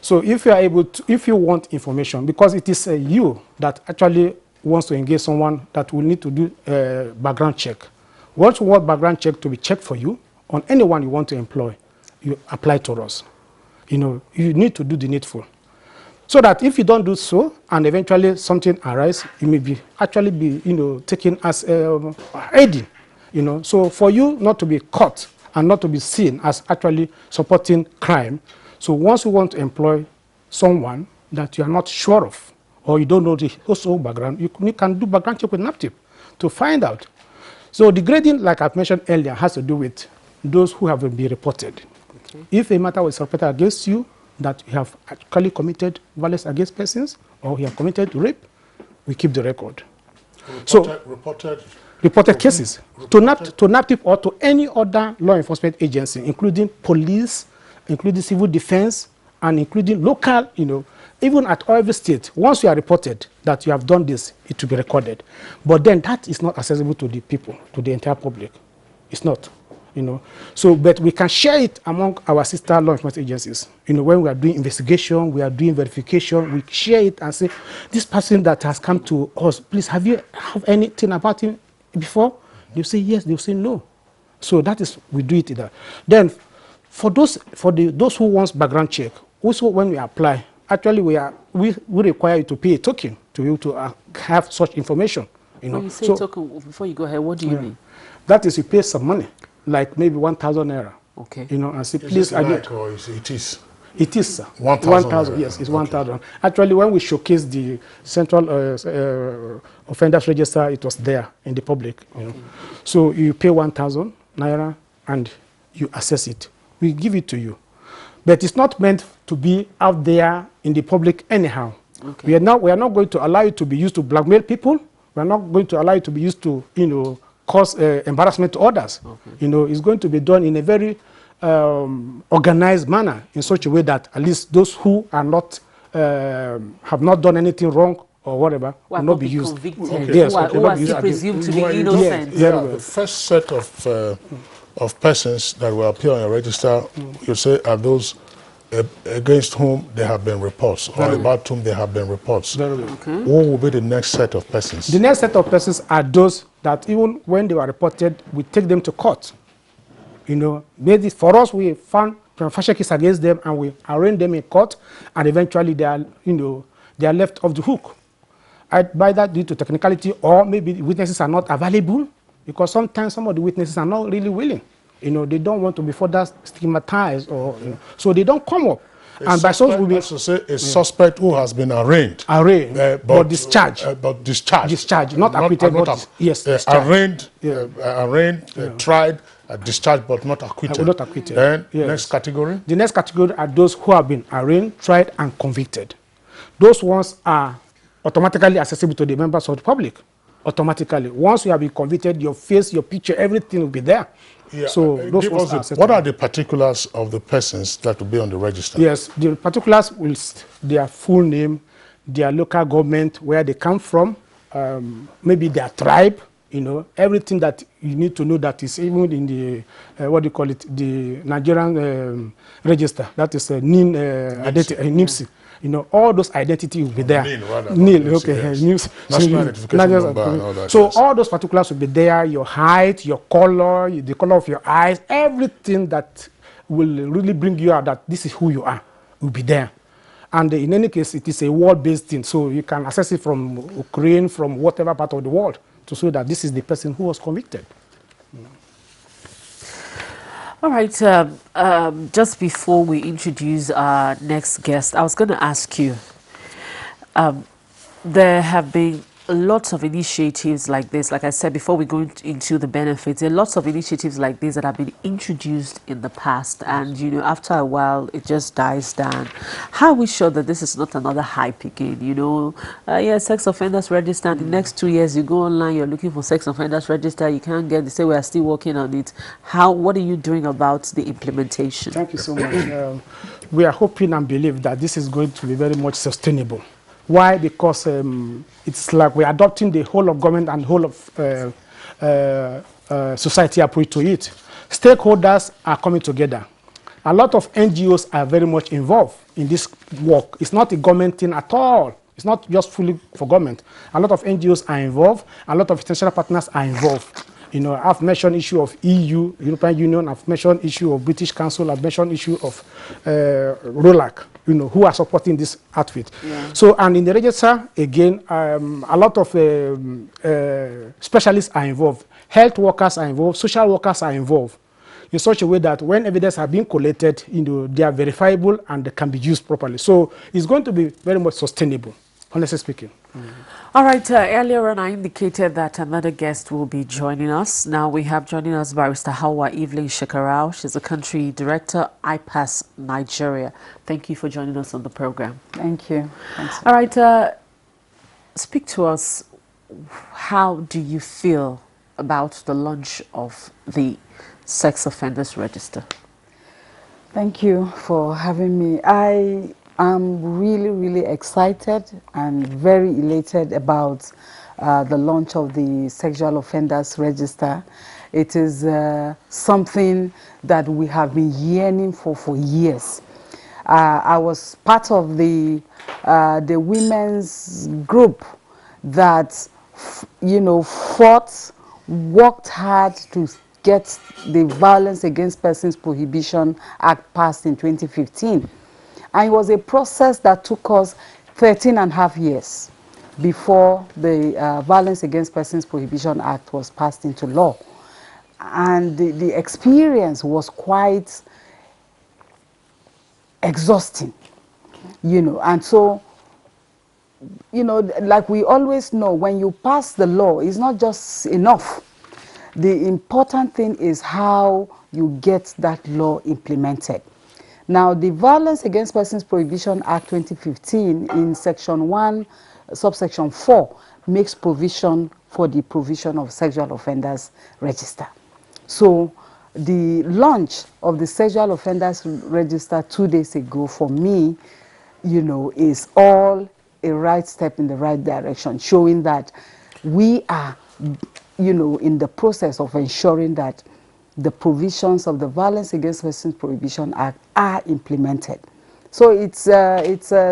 So if you are able to, if you want information, because it is you that actually wants to engage someone, that will need to do a background check. What background check to be checked for you on anyone you want to employ, you apply to us. You know, you need to do the needful. So that if you don't do so, and eventually something arises, you may be actually be, you know, taken as aiding, you know. So for you not to be caught and not to be seen as actually supporting crime, so once you want to employ someone that you are not sure of, or you don't know the whole background, you can do background check with NAPTIP to find out. So the grading, like I've mentioned earlier, has to do with those who have been reported. Okay. If a matter was reported against you, that you have actually committed violence against persons, or you have committed rape, we keep the record. Reported cases to NAPTIP or to any other law enforcement agency, including police, including civil defense, and including local, you know, even at every state. Once you are reported that you have done this, it will be recorded. But then that is not accessible to the people, to the entire public. It's not, you know. So, but we can share it among our sister law enforcement agencies. You know, when we are doing investigation, we are doing verification, we share it and say, this person that has come to us, please, have you heard anything about him before? They'll say yes, they'll say no. So that is, we do it either. Then, for those who want background check, also when we apply, actually we require you to pay a token to be able to have such information. You know? When you say token, before you go ahead, what do you mean? That is, you pay some money, like maybe 1,000 naira. Okay. You know, and say, please, it is. It is, sir. 1,000. Yes, it's 1,000. Actually, when we showcased the Central Offenders Register, it was there in the public. You know? So you pay 1,000 naira and you access it. We give it to you. But it's not meant to be out there in the public anyhow. Okay. We are not going to allow it to be used to blackmail people. We are not going to allow it to be used to, you know, cause embarrassment to others. Okay. You know, it's going to be done in a very organized manner, in such a way that at least those who are not have not done anything wrong or whatever will not be used. Okay. Yes, who are still presumed to be innocent. The first set of persons that will appear on your register, you say, are those against whom there have been reports, or about whom there have been reports. Okay. What will be the next set of persons? The next set of persons are those that even when they were reported, we take them to court. You know, maybe for us, we found fashion case against them and we arraign them in court, and eventually they are, you know, they are left off the hook. By that due to technicality, or maybe the witnesses are not available, because sometimes some of the witnesses are not really willing. You know, they don't want to be further stigmatized, or you know, so they don't come up. And by so we will say a suspect who has been arraigned, but discharged, not acquitted, arraigned, tried, discharged, but not acquitted. Not acquitted. Then next category. The next category are those who have been arraigned, tried, and convicted. Those ones are automatically accessible to the members of the public. Automatically, once you have been convicted, your face, your picture, everything will be there. Yeah. So those ones what are the particulars of the persons that will be on the register? Yes, the particulars will their full name, their local government, where they come from, maybe their tribe, you know, everything that you need to know that is even in the, what do you call it, the Nigerian register, that is NIMSI. You know, all those identity will be there. NIL, okay. Yes. National identification number and all that. So all those particulars will be there, your height, your color, the color of your eyes, everything that will really bring you out that this is who you are will be there. And in any case, it is a world-based thing, so you can access it from Ukraine, from whatever part of the world, to show that this is the person who was convicted. All right, just before we introduce our next guest, I was going to ask you, there have been lots of initiatives like this. Like I said, before we go into the benefits, there are lots of initiatives like this that have been introduced in the past, and you know, after a while, it just dies down. How are we sure that this is not another hype again? You know, yeah, sex offenders register. In the next 2 years, you go online, you're looking for sex offenders register, you can't get. They say we are still working on it. What are you doing about the implementation? Thank you so much. We are hoping and believe that this is going to be very much sustainable. Why? Because it's like we're adopting the whole of government and whole of society approach to it. Stakeholders are coming together. A lot of NGOs are very much involved in this work. It's not a government thing at all. It's not just fully for government. A lot of NGOs are involved. A lot of international partners are involved. You know, I've mentioned issue of EU, European Union. I've mentioned issue of British Council. I've mentioned issue of ROLAC, you know, who are supporting this outfit. Yeah. So, and in the register, again, a lot of specialists are involved. Health workers are involved. Social workers are involved in such a way that when evidence has been collected, you know, they are verifiable and they can be used properly. So it's going to be very much sustainable, honestly speaking. All right, earlier on I indicated that another guest will be joining us. Now we have joining us Barrister Hawa Evelyn Shekarau. She's the country director, IPAS Nigeria. Thank you for joining us on the program. Thank you. Thanks. All right, speak to us. How do you feel about the launch of the Sex Offenders Register? Thank you for having me. I'm really, really excited and very elated about the launch of the Sexual Offenders Register. It is something that we have been yearning for years. I was part of the women's group that, you know, worked hard to get the Violence Against Persons Prohibition Act passed in 2015. And it was a process that took us 13.5 years before the Violence Against Persons Prohibition Act was passed into law. And the experience was quite exhausting, you know. And so, you know, like we always know, when you pass the law, it's not just enough. The important thing is how you get that law implemented. Now, the Violence Against Persons Prohibition Act 2015 in Section 1, subsection 4, makes provision for the provision of Sexual Offenders Register. So, the launch of the Sexual Offenders Register 2 days ago, for me, you know, is all a right step in the right direction, showing that we are, you know, in the process of ensuring that the provisions of the Violence Against Persons Prohibition Act are implemented. So it's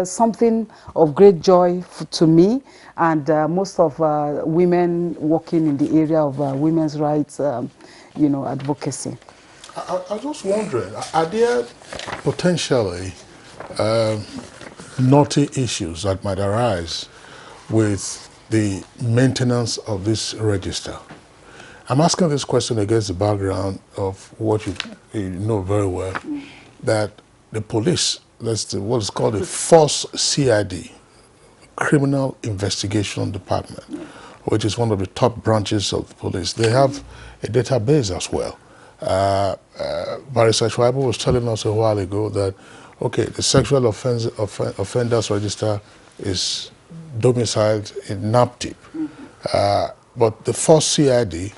something of great joy to me and most of women working in the area of women's rights, you know, advocacy. I was just wondering, are there potentially knotty issues that might arise with the maintenance of this register? I'm asking this question against the background of what you know very well, that the police, that's what is called the Force CID, Criminal Investigation Department, which is one of the top branches of the police. They have a database as well. Barrister Schreiber was telling us a while ago that, okay, the Sexual Offenders Register is domiciled in NAPTIP, but the Force CID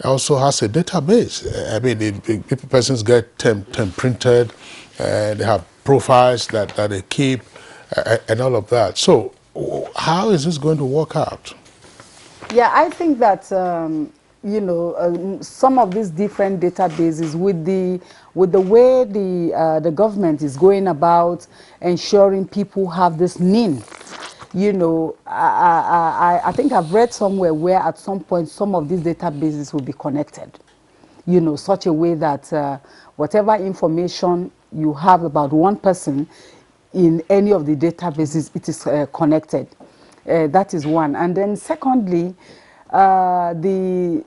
also has a database. I mean, persons get printed, they have profiles that they keep, and all of that. So, how is this going to work out? Yeah, I think that you know, some of these different databases, with the way the government is going about ensuring people have this NIN. You know, I think I've read somewhere where at some point some of these databases will be connected, you know, such a way that whatever information you have about one person in any of the databases, it is connected. That is one. And then secondly, the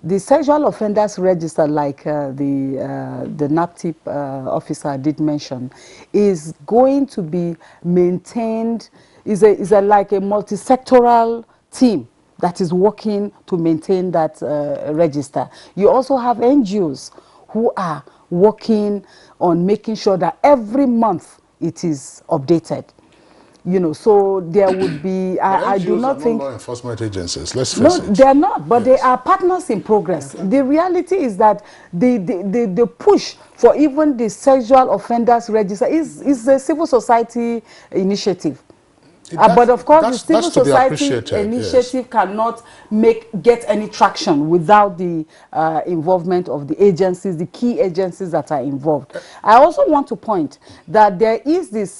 The sexual offenders register, like the NAPTIP officer did mention, is going to be maintained, is like a multi-sectoral team that is working to maintain that register. You also have NGOs who are working on making sure that every month it is updated. You know, so there would be, I do not think... law enforcement agencies, let's face No, it. they're not, but they are partners in progress. The reality is that the push for even the sexual offenders register is a civil society initiative. But of course, the civil society initiative cannot get any traction without the involvement of the agencies, the key agencies that are involved. I also want to point that there is this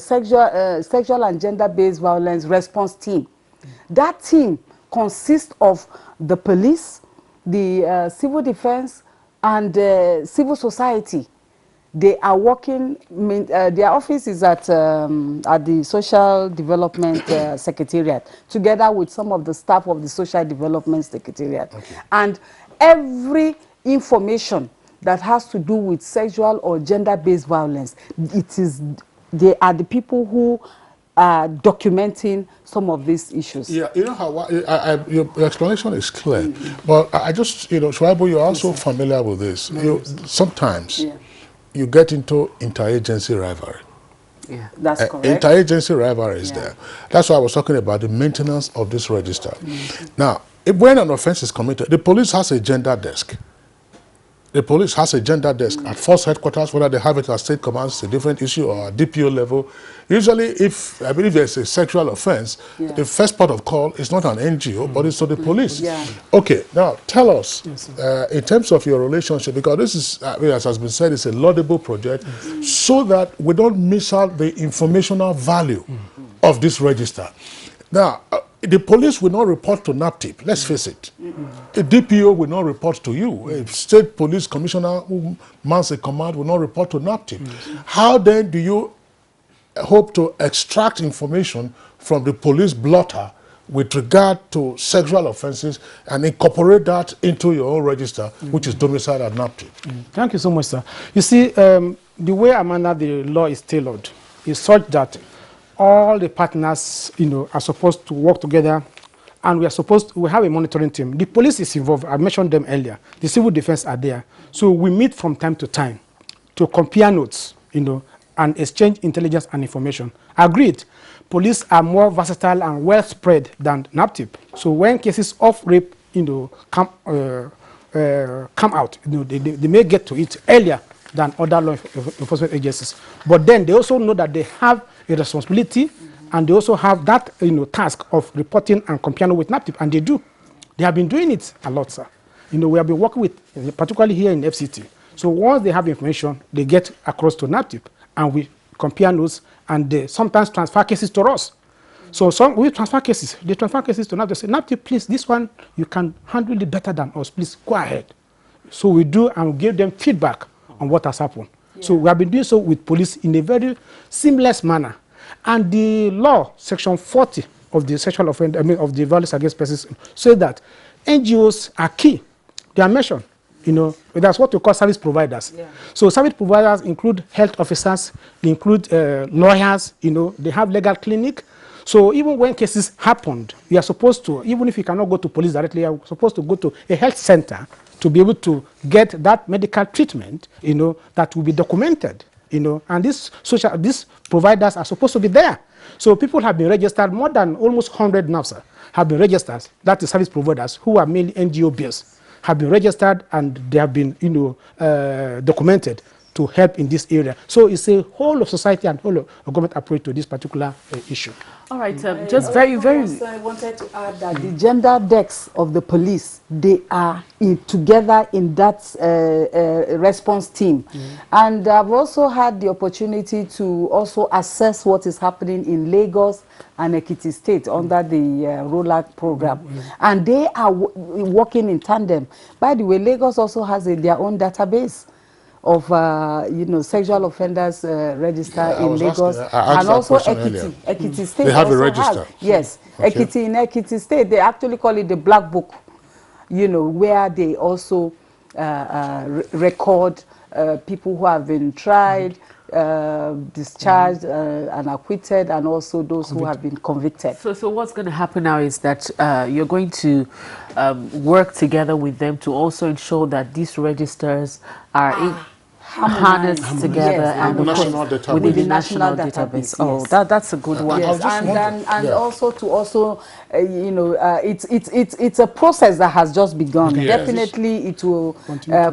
sexual and gender-based violence response team. That team consists of the police, the civil defense, and civil society. They are working, their office is at the Social Development Secretariat, together with some of the staff of the Social Development Secretariat. Okay. And every information that has to do with sexual or gender-based violence, they are the people who are documenting some of these issues. Yeah, you know how your explanation is clear, but I just, you know, Shuaibu, you're also familiar with this. Sometimes you get into interagency rivalry. Yeah, that's correct. Interagency rivalry is there. That's why I was talking about the maintenance of this register. Now, when an offense is committed, the police has a gender desk. The police has a gender desk at force headquarters, whether they have it at state commands, it's a different issue, or at DPO level. Usually, I believe there's a sexual offense, the first port of call is not an NGO, but it's to the police. Yeah. Okay, now tell us, in terms of your relationship, because this is, as has been said, it's a laudable project, so that we don't miss out the informational value of this register. Now, the police will not report to NAPTIP, let's face it. A DPO will not report to you. A state police commissioner who mounts a command will not report to NAPTIP. How then do you hope to extract information from the police blotter with regard to sexual offenses and incorporate that into your own register, which is domiciled at NAPTIP? Thank you so much, sir. You see, the way Amanda, the law is tailored is such that all the partners, you know, are supposed to work together, and we have a monitoring team. The police is involved. I mentioned them earlier. The civil defense are there. So we meet from time to time to compare notes, you know, and exchange intelligence and information. Agreed. Police are more versatile and well spread than NAPTIP. So when cases of rape, you know, come out, you know, they may get to it earlier than other law enforcement agencies. But then they also know that they have a responsibility, and they also have that, you know, task of reporting and comparing with NAPTIP, and they do. They have been doing it a lot, sir. You know, we have been working with, particularly here in FCT. So once they have information, they get across to NAPTIP, and we compare notes, and they sometimes transfer cases to us. So we transfer cases. They transfer cases to NAPTIP. They say, NAPTIP, please, this one, you can handle it better than us. Please, go ahead. So we do, and we give them feedback on what has happened. So we have been doing so with police in a very seamless manner. And the law, section 40 of the sexual offense, of the violence against persons, say that NGOs are key. They are mentioned. You know, that's what we call service providers. Yeah. So service providers include health officers, they include lawyers. You know, they have legal clinic. So even when cases happened, you are supposed to, even if you cannot go to police directly, you are supposed to go to a health center to be able to get that medical treatment, you know, that will be documented, you know, and these providers are supposed to be there. So people have been registered, more than almost 100 now, sir, have been registered, that is service providers, who are mainly NGO-based, have been registered, and they have been, you know, documented to help in this area. So it's a whole of society and whole of government approach to this particular issue. All right, just very... I wanted to add that the gender decks of the police, they are together in that response team. And I've also had the opportunity to also assess what is happening in Lagos and Ekiti State under the ROLAC program. And they are working in tandem. By the way, Lagos also has their own database of you know, sexual offenders register in Lagos, and also Ekiti State. They have a register. Yes, okay. In Ekiti State, they actually call it the Black Book. you know, where they also record people who have been tried, discharged and acquitted, and also those who have been convicted. So what's going to happen now is that you're going to work together with them to also ensure that these registers are harnessed together, yes, and of course, with the national database. Oh, that's a good one. Yes, and also to you know, it's a process that has just begun. Yes. Definitely, it will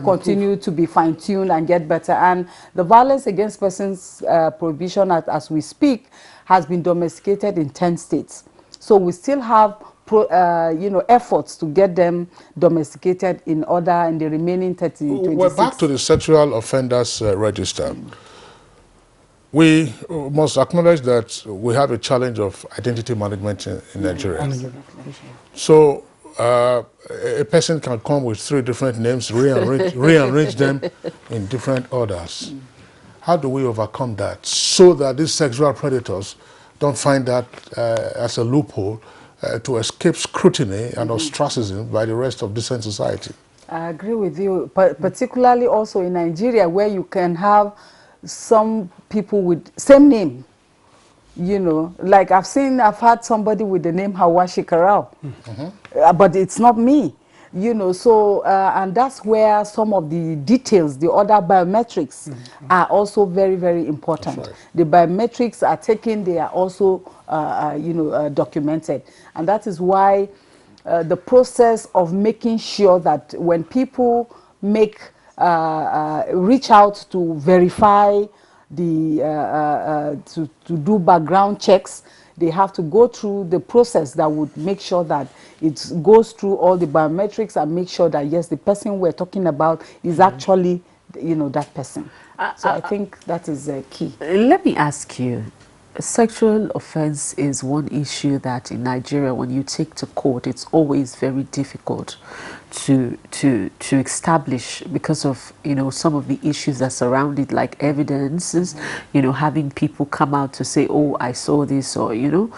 continue to be fine-tuned and get better. And the violence against persons prohibition, as we speak, has been domesticated in 10 states. So we still have you know, efforts to get them domesticated in the remaining 26. We're back to the sexual offenders register. We must acknowledge that we have a challenge of identity management in Nigeria. So a person can come with 3 different names, rearrange them in different orders. How do we overcome that so that these sexual predators don't find that as a loophole to escape scrutiny and ostracism by the rest of decent society? I agree with you, particularly also in Nigeria, where you can have some people with same name. You know, like I've had somebody with the name Hawashi Karau, but it's not me. You know, so and that's where some of the details, the other biometrics, are also very, very important. Right. The biometrics are taken; they are also, you know, documented, and that is why the process of making sure that when people make reach out to verify the to do background checks, they have to go through the process that would make sure that it goes through all the biometrics and make sure that, yes, the person we're talking about is actually, you know, that person. So I think that is key. Let me ask you, sexual offense is one issue that in Nigeria, when you take to court, it's always very difficult to establish because of, you know, some of the issues that surround it, like evidences, you know, having people come out to say, oh, I saw this, or, you know.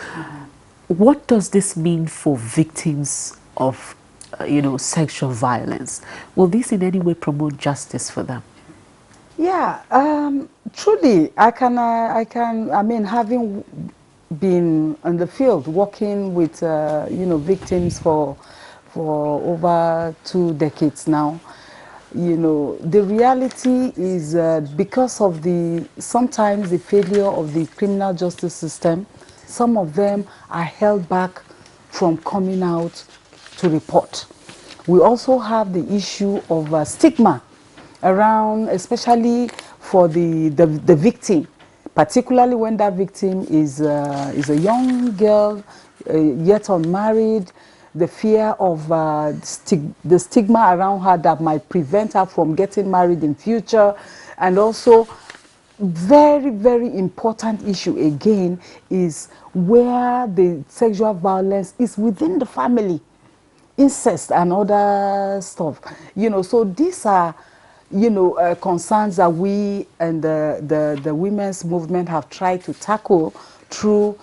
What does this mean for victims of, you know, sexual violence? Will this in any way promote justice for them? Yeah, truly, I mean, having been in the field, working with, you know, victims for over 2 decades now, you know, the reality is because of sometimes the failure of the criminal justice system, some of them are held back from coming out to report. We also have the issue of stigma around, especially for the victim, particularly when that victim is a young girl, yet unmarried. The fear of the stigma around her that might prevent her from getting married in future. And also, very, very important issue again is where the sexual violence is within the family, incest and other stuff. You know, so these are, you know, concerns that we and the women's movement have tried to tackle through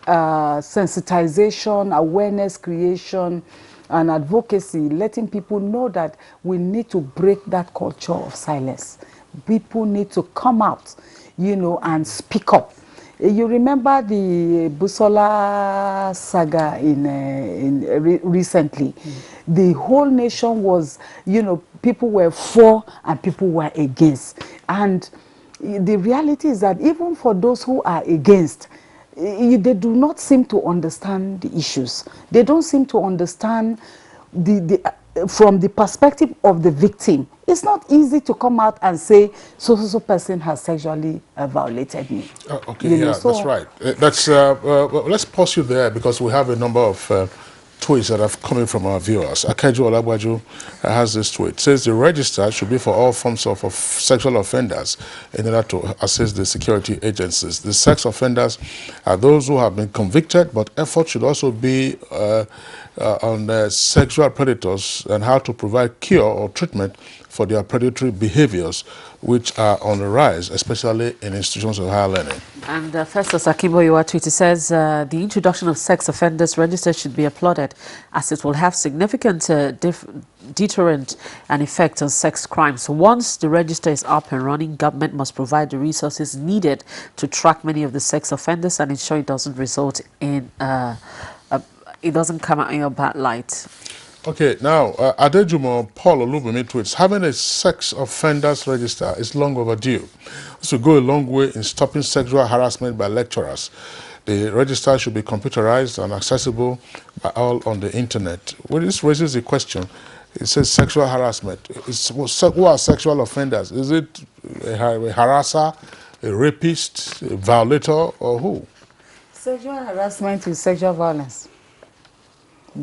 sensitization, awareness creation, and advocacy, letting people know that we need to break that culture of silence. People need to come out, you know, and speak up. You remember the Busola saga recently? The whole nation was, you know, people were for and people were against. And the reality is that even for those who are against, they do not seem to understand the issues. They don't seem to understand from the perspective of the victim. It's not easy to come out and say, so person has sexually violated me. Okay, you know, that's right. Let's pause you there because we have a number of tweets that have come in from our viewers. Akeju Olabwaju has this tweet. It says the register should be for all forms of sexual offenders in order to assist the security agencies. The sex offenders are those who have been convicted, but effort should also be on sexual predators and how to provide cure or treatment for their predatory behaviors, which are on the rise, especially in institutions of higher learning. And Festus Akimboyewa tweet says the introduction of sex offenders register should be applauded, as it will have significant deterrent and effect on sex crimes. Once the register is up and running, government must provide the resources needed to track many of the sex offenders and ensure it doesn't result in it doesn't come out in a bad light. Okay, now, Adejumo Paul Olubimi tweets, having a sex offenders register is long overdue. This will go a long way in stopping sexual harassment by lecturers. The register should be computerized and accessible by all on the internet. Well, this raises the question. It says sexual harassment. Who are sexual offenders? Is it a harasser, a rapist, a violator, or who? Sexual harassment is sexual violence.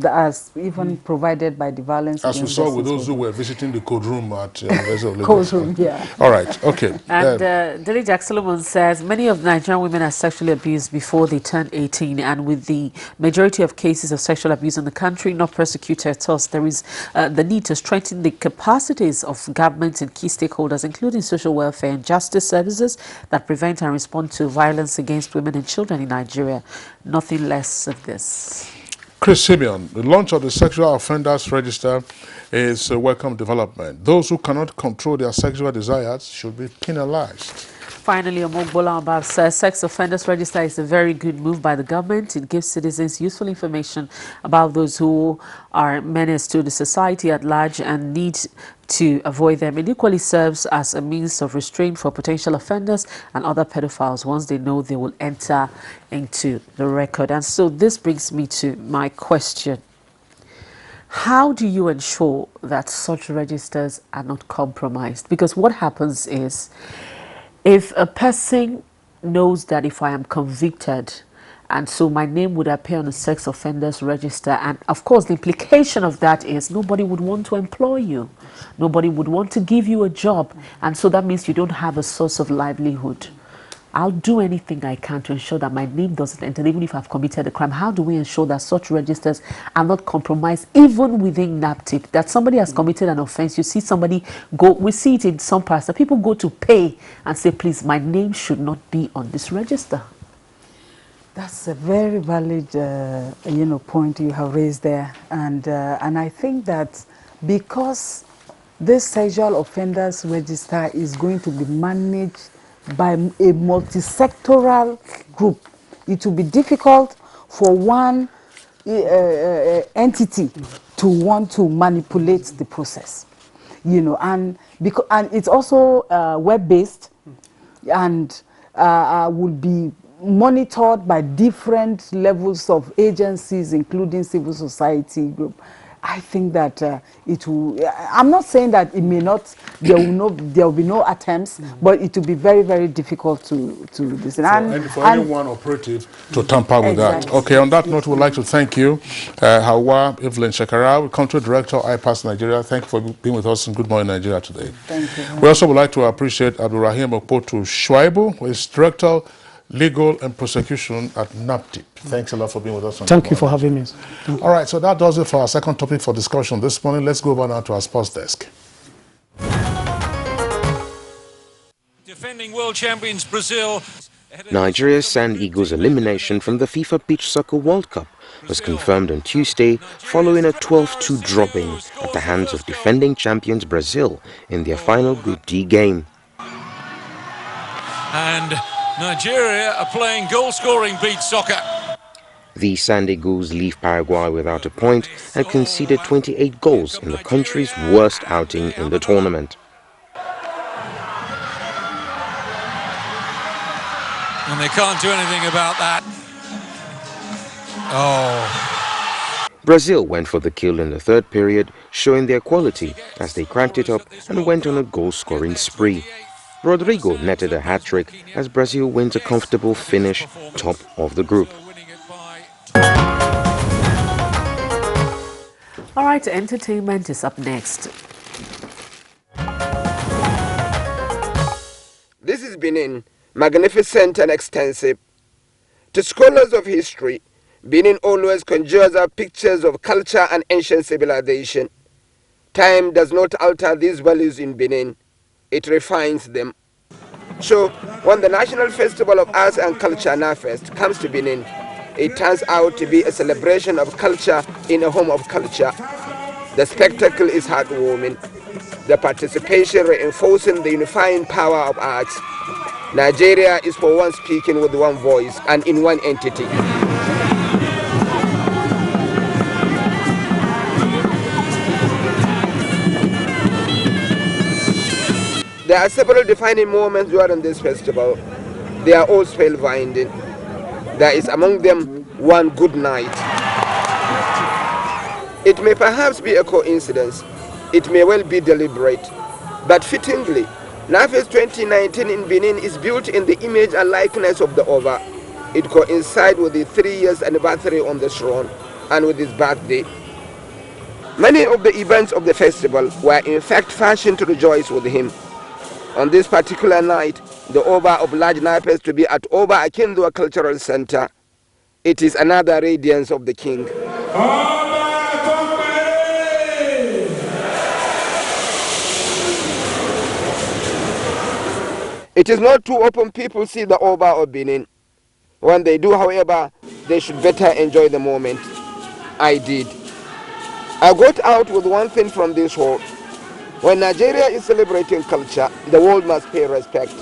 As even provided by the violence. As we saw with those who were visiting the code room at University of Lagos. Code room, yeah. All right, okay. And Dilly Jack Solomon says many of Nigerian women are sexually abused before they turn 18, and with the majority of cases of sexual abuse in the country not prosecuted at all, there is the need to strengthen the capacities of government and key stakeholders, including social welfare and justice services, that prevent and respond to violence against women and children in Nigeria. Nothing less of this. Chris Simeon, the launch of the Sexual Offenders Register is a welcome development. Those who cannot control their sexual desires should be penalized. Finally, Omogbola Abab says sex offenders register is a very good move by the government. It gives citizens useful information about those who are menace to the society at large and need to avoid them. It equally serves as a means of restraint for potential offenders and other pedophiles once they know they will enter into the record. And so this brings me to my question. How do you ensure that such registers are not compromised? Because what happens is, if a person knows that if I am convicted, and so my name would appear on the sex offenders register, and of course the implication of that is nobody would want to employ you, nobody would want to give you a job, and so that means you don't have a source of livelihood. I'll do anything I can to ensure that my name doesn't enter, even if I've committed a crime. How do we ensure that such registers are not compromised, even within NAPTIP? That somebody has committed an offense, you see somebody go, we see it in some parts, that people go to pay and say, please, my name should not be on this register. That's a very valid, point you have raised there, and I think that because this sexual offenders register is going to be managed by a multi-sectoral group, it will be difficult for one entity to want to manipulate the process, and it's also web-based and will be monitored by different levels of agencies, including civil society group. I think that it will. I'm not saying that it may not. There will be no attempts, but it will be very, very difficult to listen. And for anyone operative to tamper with that. Okay. On that note, we'd like to thank you, Hawa Evelyn Shekara, Country Director, IPAS Nigeria. Thank you for being with us in Good Morning Nigeria today. Thank you. We also would like to appreciate Abdurrahim Okpotu Shuaibu, who is Director, Legal and Prosecution at NAPTIP. Thanks a lot for being with us. Thank you for having me. All right, so that does it for our second topic for discussion this morning. Let's go over now to our sports desk. Defending world champions Brazil. Nigeria's Sand Eagles' elimination from the FIFA Beach Soccer World Cup was confirmed on Tuesday following a 12-2 drubbing at the hands of defending champions Brazil in their final Group D game. And Nigeria are playing goal-scoring beach soccer. The Sand Eagles leave Paraguay without a point and conceded 28 goals in the country's worst outing in the tournament. And they can't do anything about that. Oh. Brazil went for the kill in the third period, showing their quality as they cranked it up and went on a goal-scoring spree. Rodrigo netted a hat-trick as Brazil wins a comfortable finish top of the group. All right, entertainment is up next. This is Benin, magnificent and extensive. To scholars of history, Benin always conjures up pictures of culture and ancient civilization. Time does not alter these values in Benin. It refines them. So, when the National Festival of Arts and Culture, NAFEST, comes to Benin, it turns out to be a celebration of culture in a home of culture. The spectacle is heartwarming. The participation reinforcing the unifying power of arts. Nigeria is for one speaking with one voice and in one entity. There are several defining moments during this festival. They are all spellbinding. There is among them one good night. It may perhaps be a coincidence. It may well be deliberate. But fittingly, NAFEST 2019 in Benin is built in the image and likeness of the Oba. It coincides with the 3 years anniversary on the throne and with his birthday. Many of the events of the festival were in fact fashioned to rejoice with him. On this particular night, the Oba obliged NAFEST to be at Oba Akindwa Cultural Center. It is another radiance of the king. It is not too often people see the Oba of Benin. When they do, however, they should better enjoy the moment. I did. I got out with one thing from this hall. When Nigeria is celebrating culture, the world must pay respect.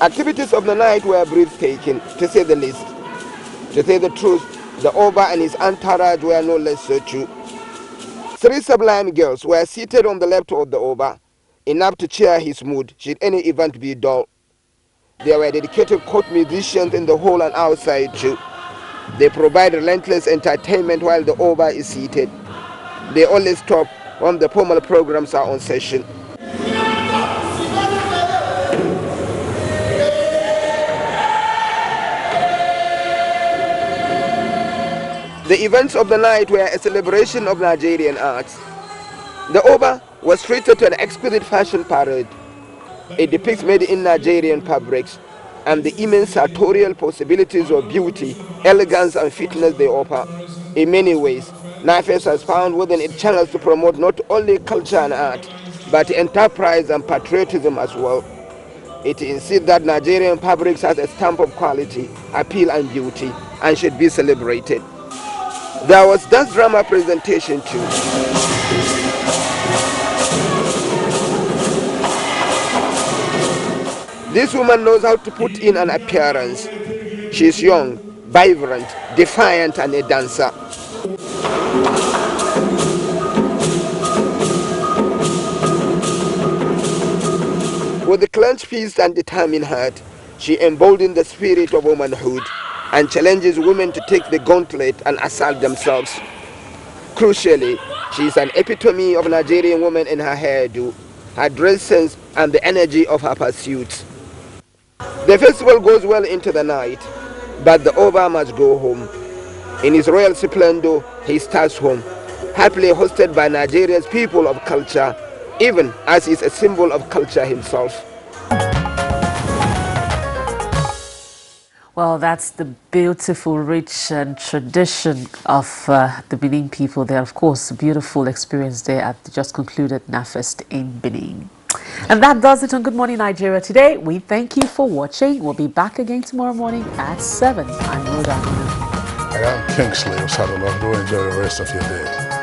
Activities of the night were breathtaking, to say the least. To say the truth, the Oba and his entourage were no less so too. 3 sublime girls were seated on the left of the Oba, enough to cheer his mood should any event be dull. There were dedicated court musicians in the hall and outside too. They provide relentless entertainment while the Oba is seated. They only stop when the formal programs are on session. The events of the night were a celebration of Nigerian arts. The Oba was treated to an exquisite fashion parade. It depicts made-in-Nigerian fabrics and the immense sartorial possibilities of beauty, elegance and fitness they offer. In many ways, NAFEST has found within its channels to promote not only culture and art, but enterprise and patriotism as well. It insists that Nigerian fabrics has a stamp of quality, appeal and beauty, and should be celebrated. There was dance drama presentation too. This woman knows how to put in an appearance. She's young, vibrant, defiant and a dancer. With a clenched fist and determined heart, she emboldened the spirit of womanhood and challenges women to take the gauntlet and assault themselves. Crucially, she is an epitome of Nigerian woman in her hairdo, her dress sense and the energy of her pursuits. The festival goes well into the night, but the Oba must go home. In his royal splendor, he starts home, happily hosted by Nigeria's people of culture, even as he is a symbol of culture himself. Well, that's the beautiful, rich and tradition of the Benin people there. Of course, a beautiful experience there at the just concluded NAFEST in Benin. And that does it on Good Morning Nigeria today. We thank you for watching. We'll be back again tomorrow morning at 7. I'm Rhoda. I am Kingsley Osadolo. Go enjoy the rest of your day.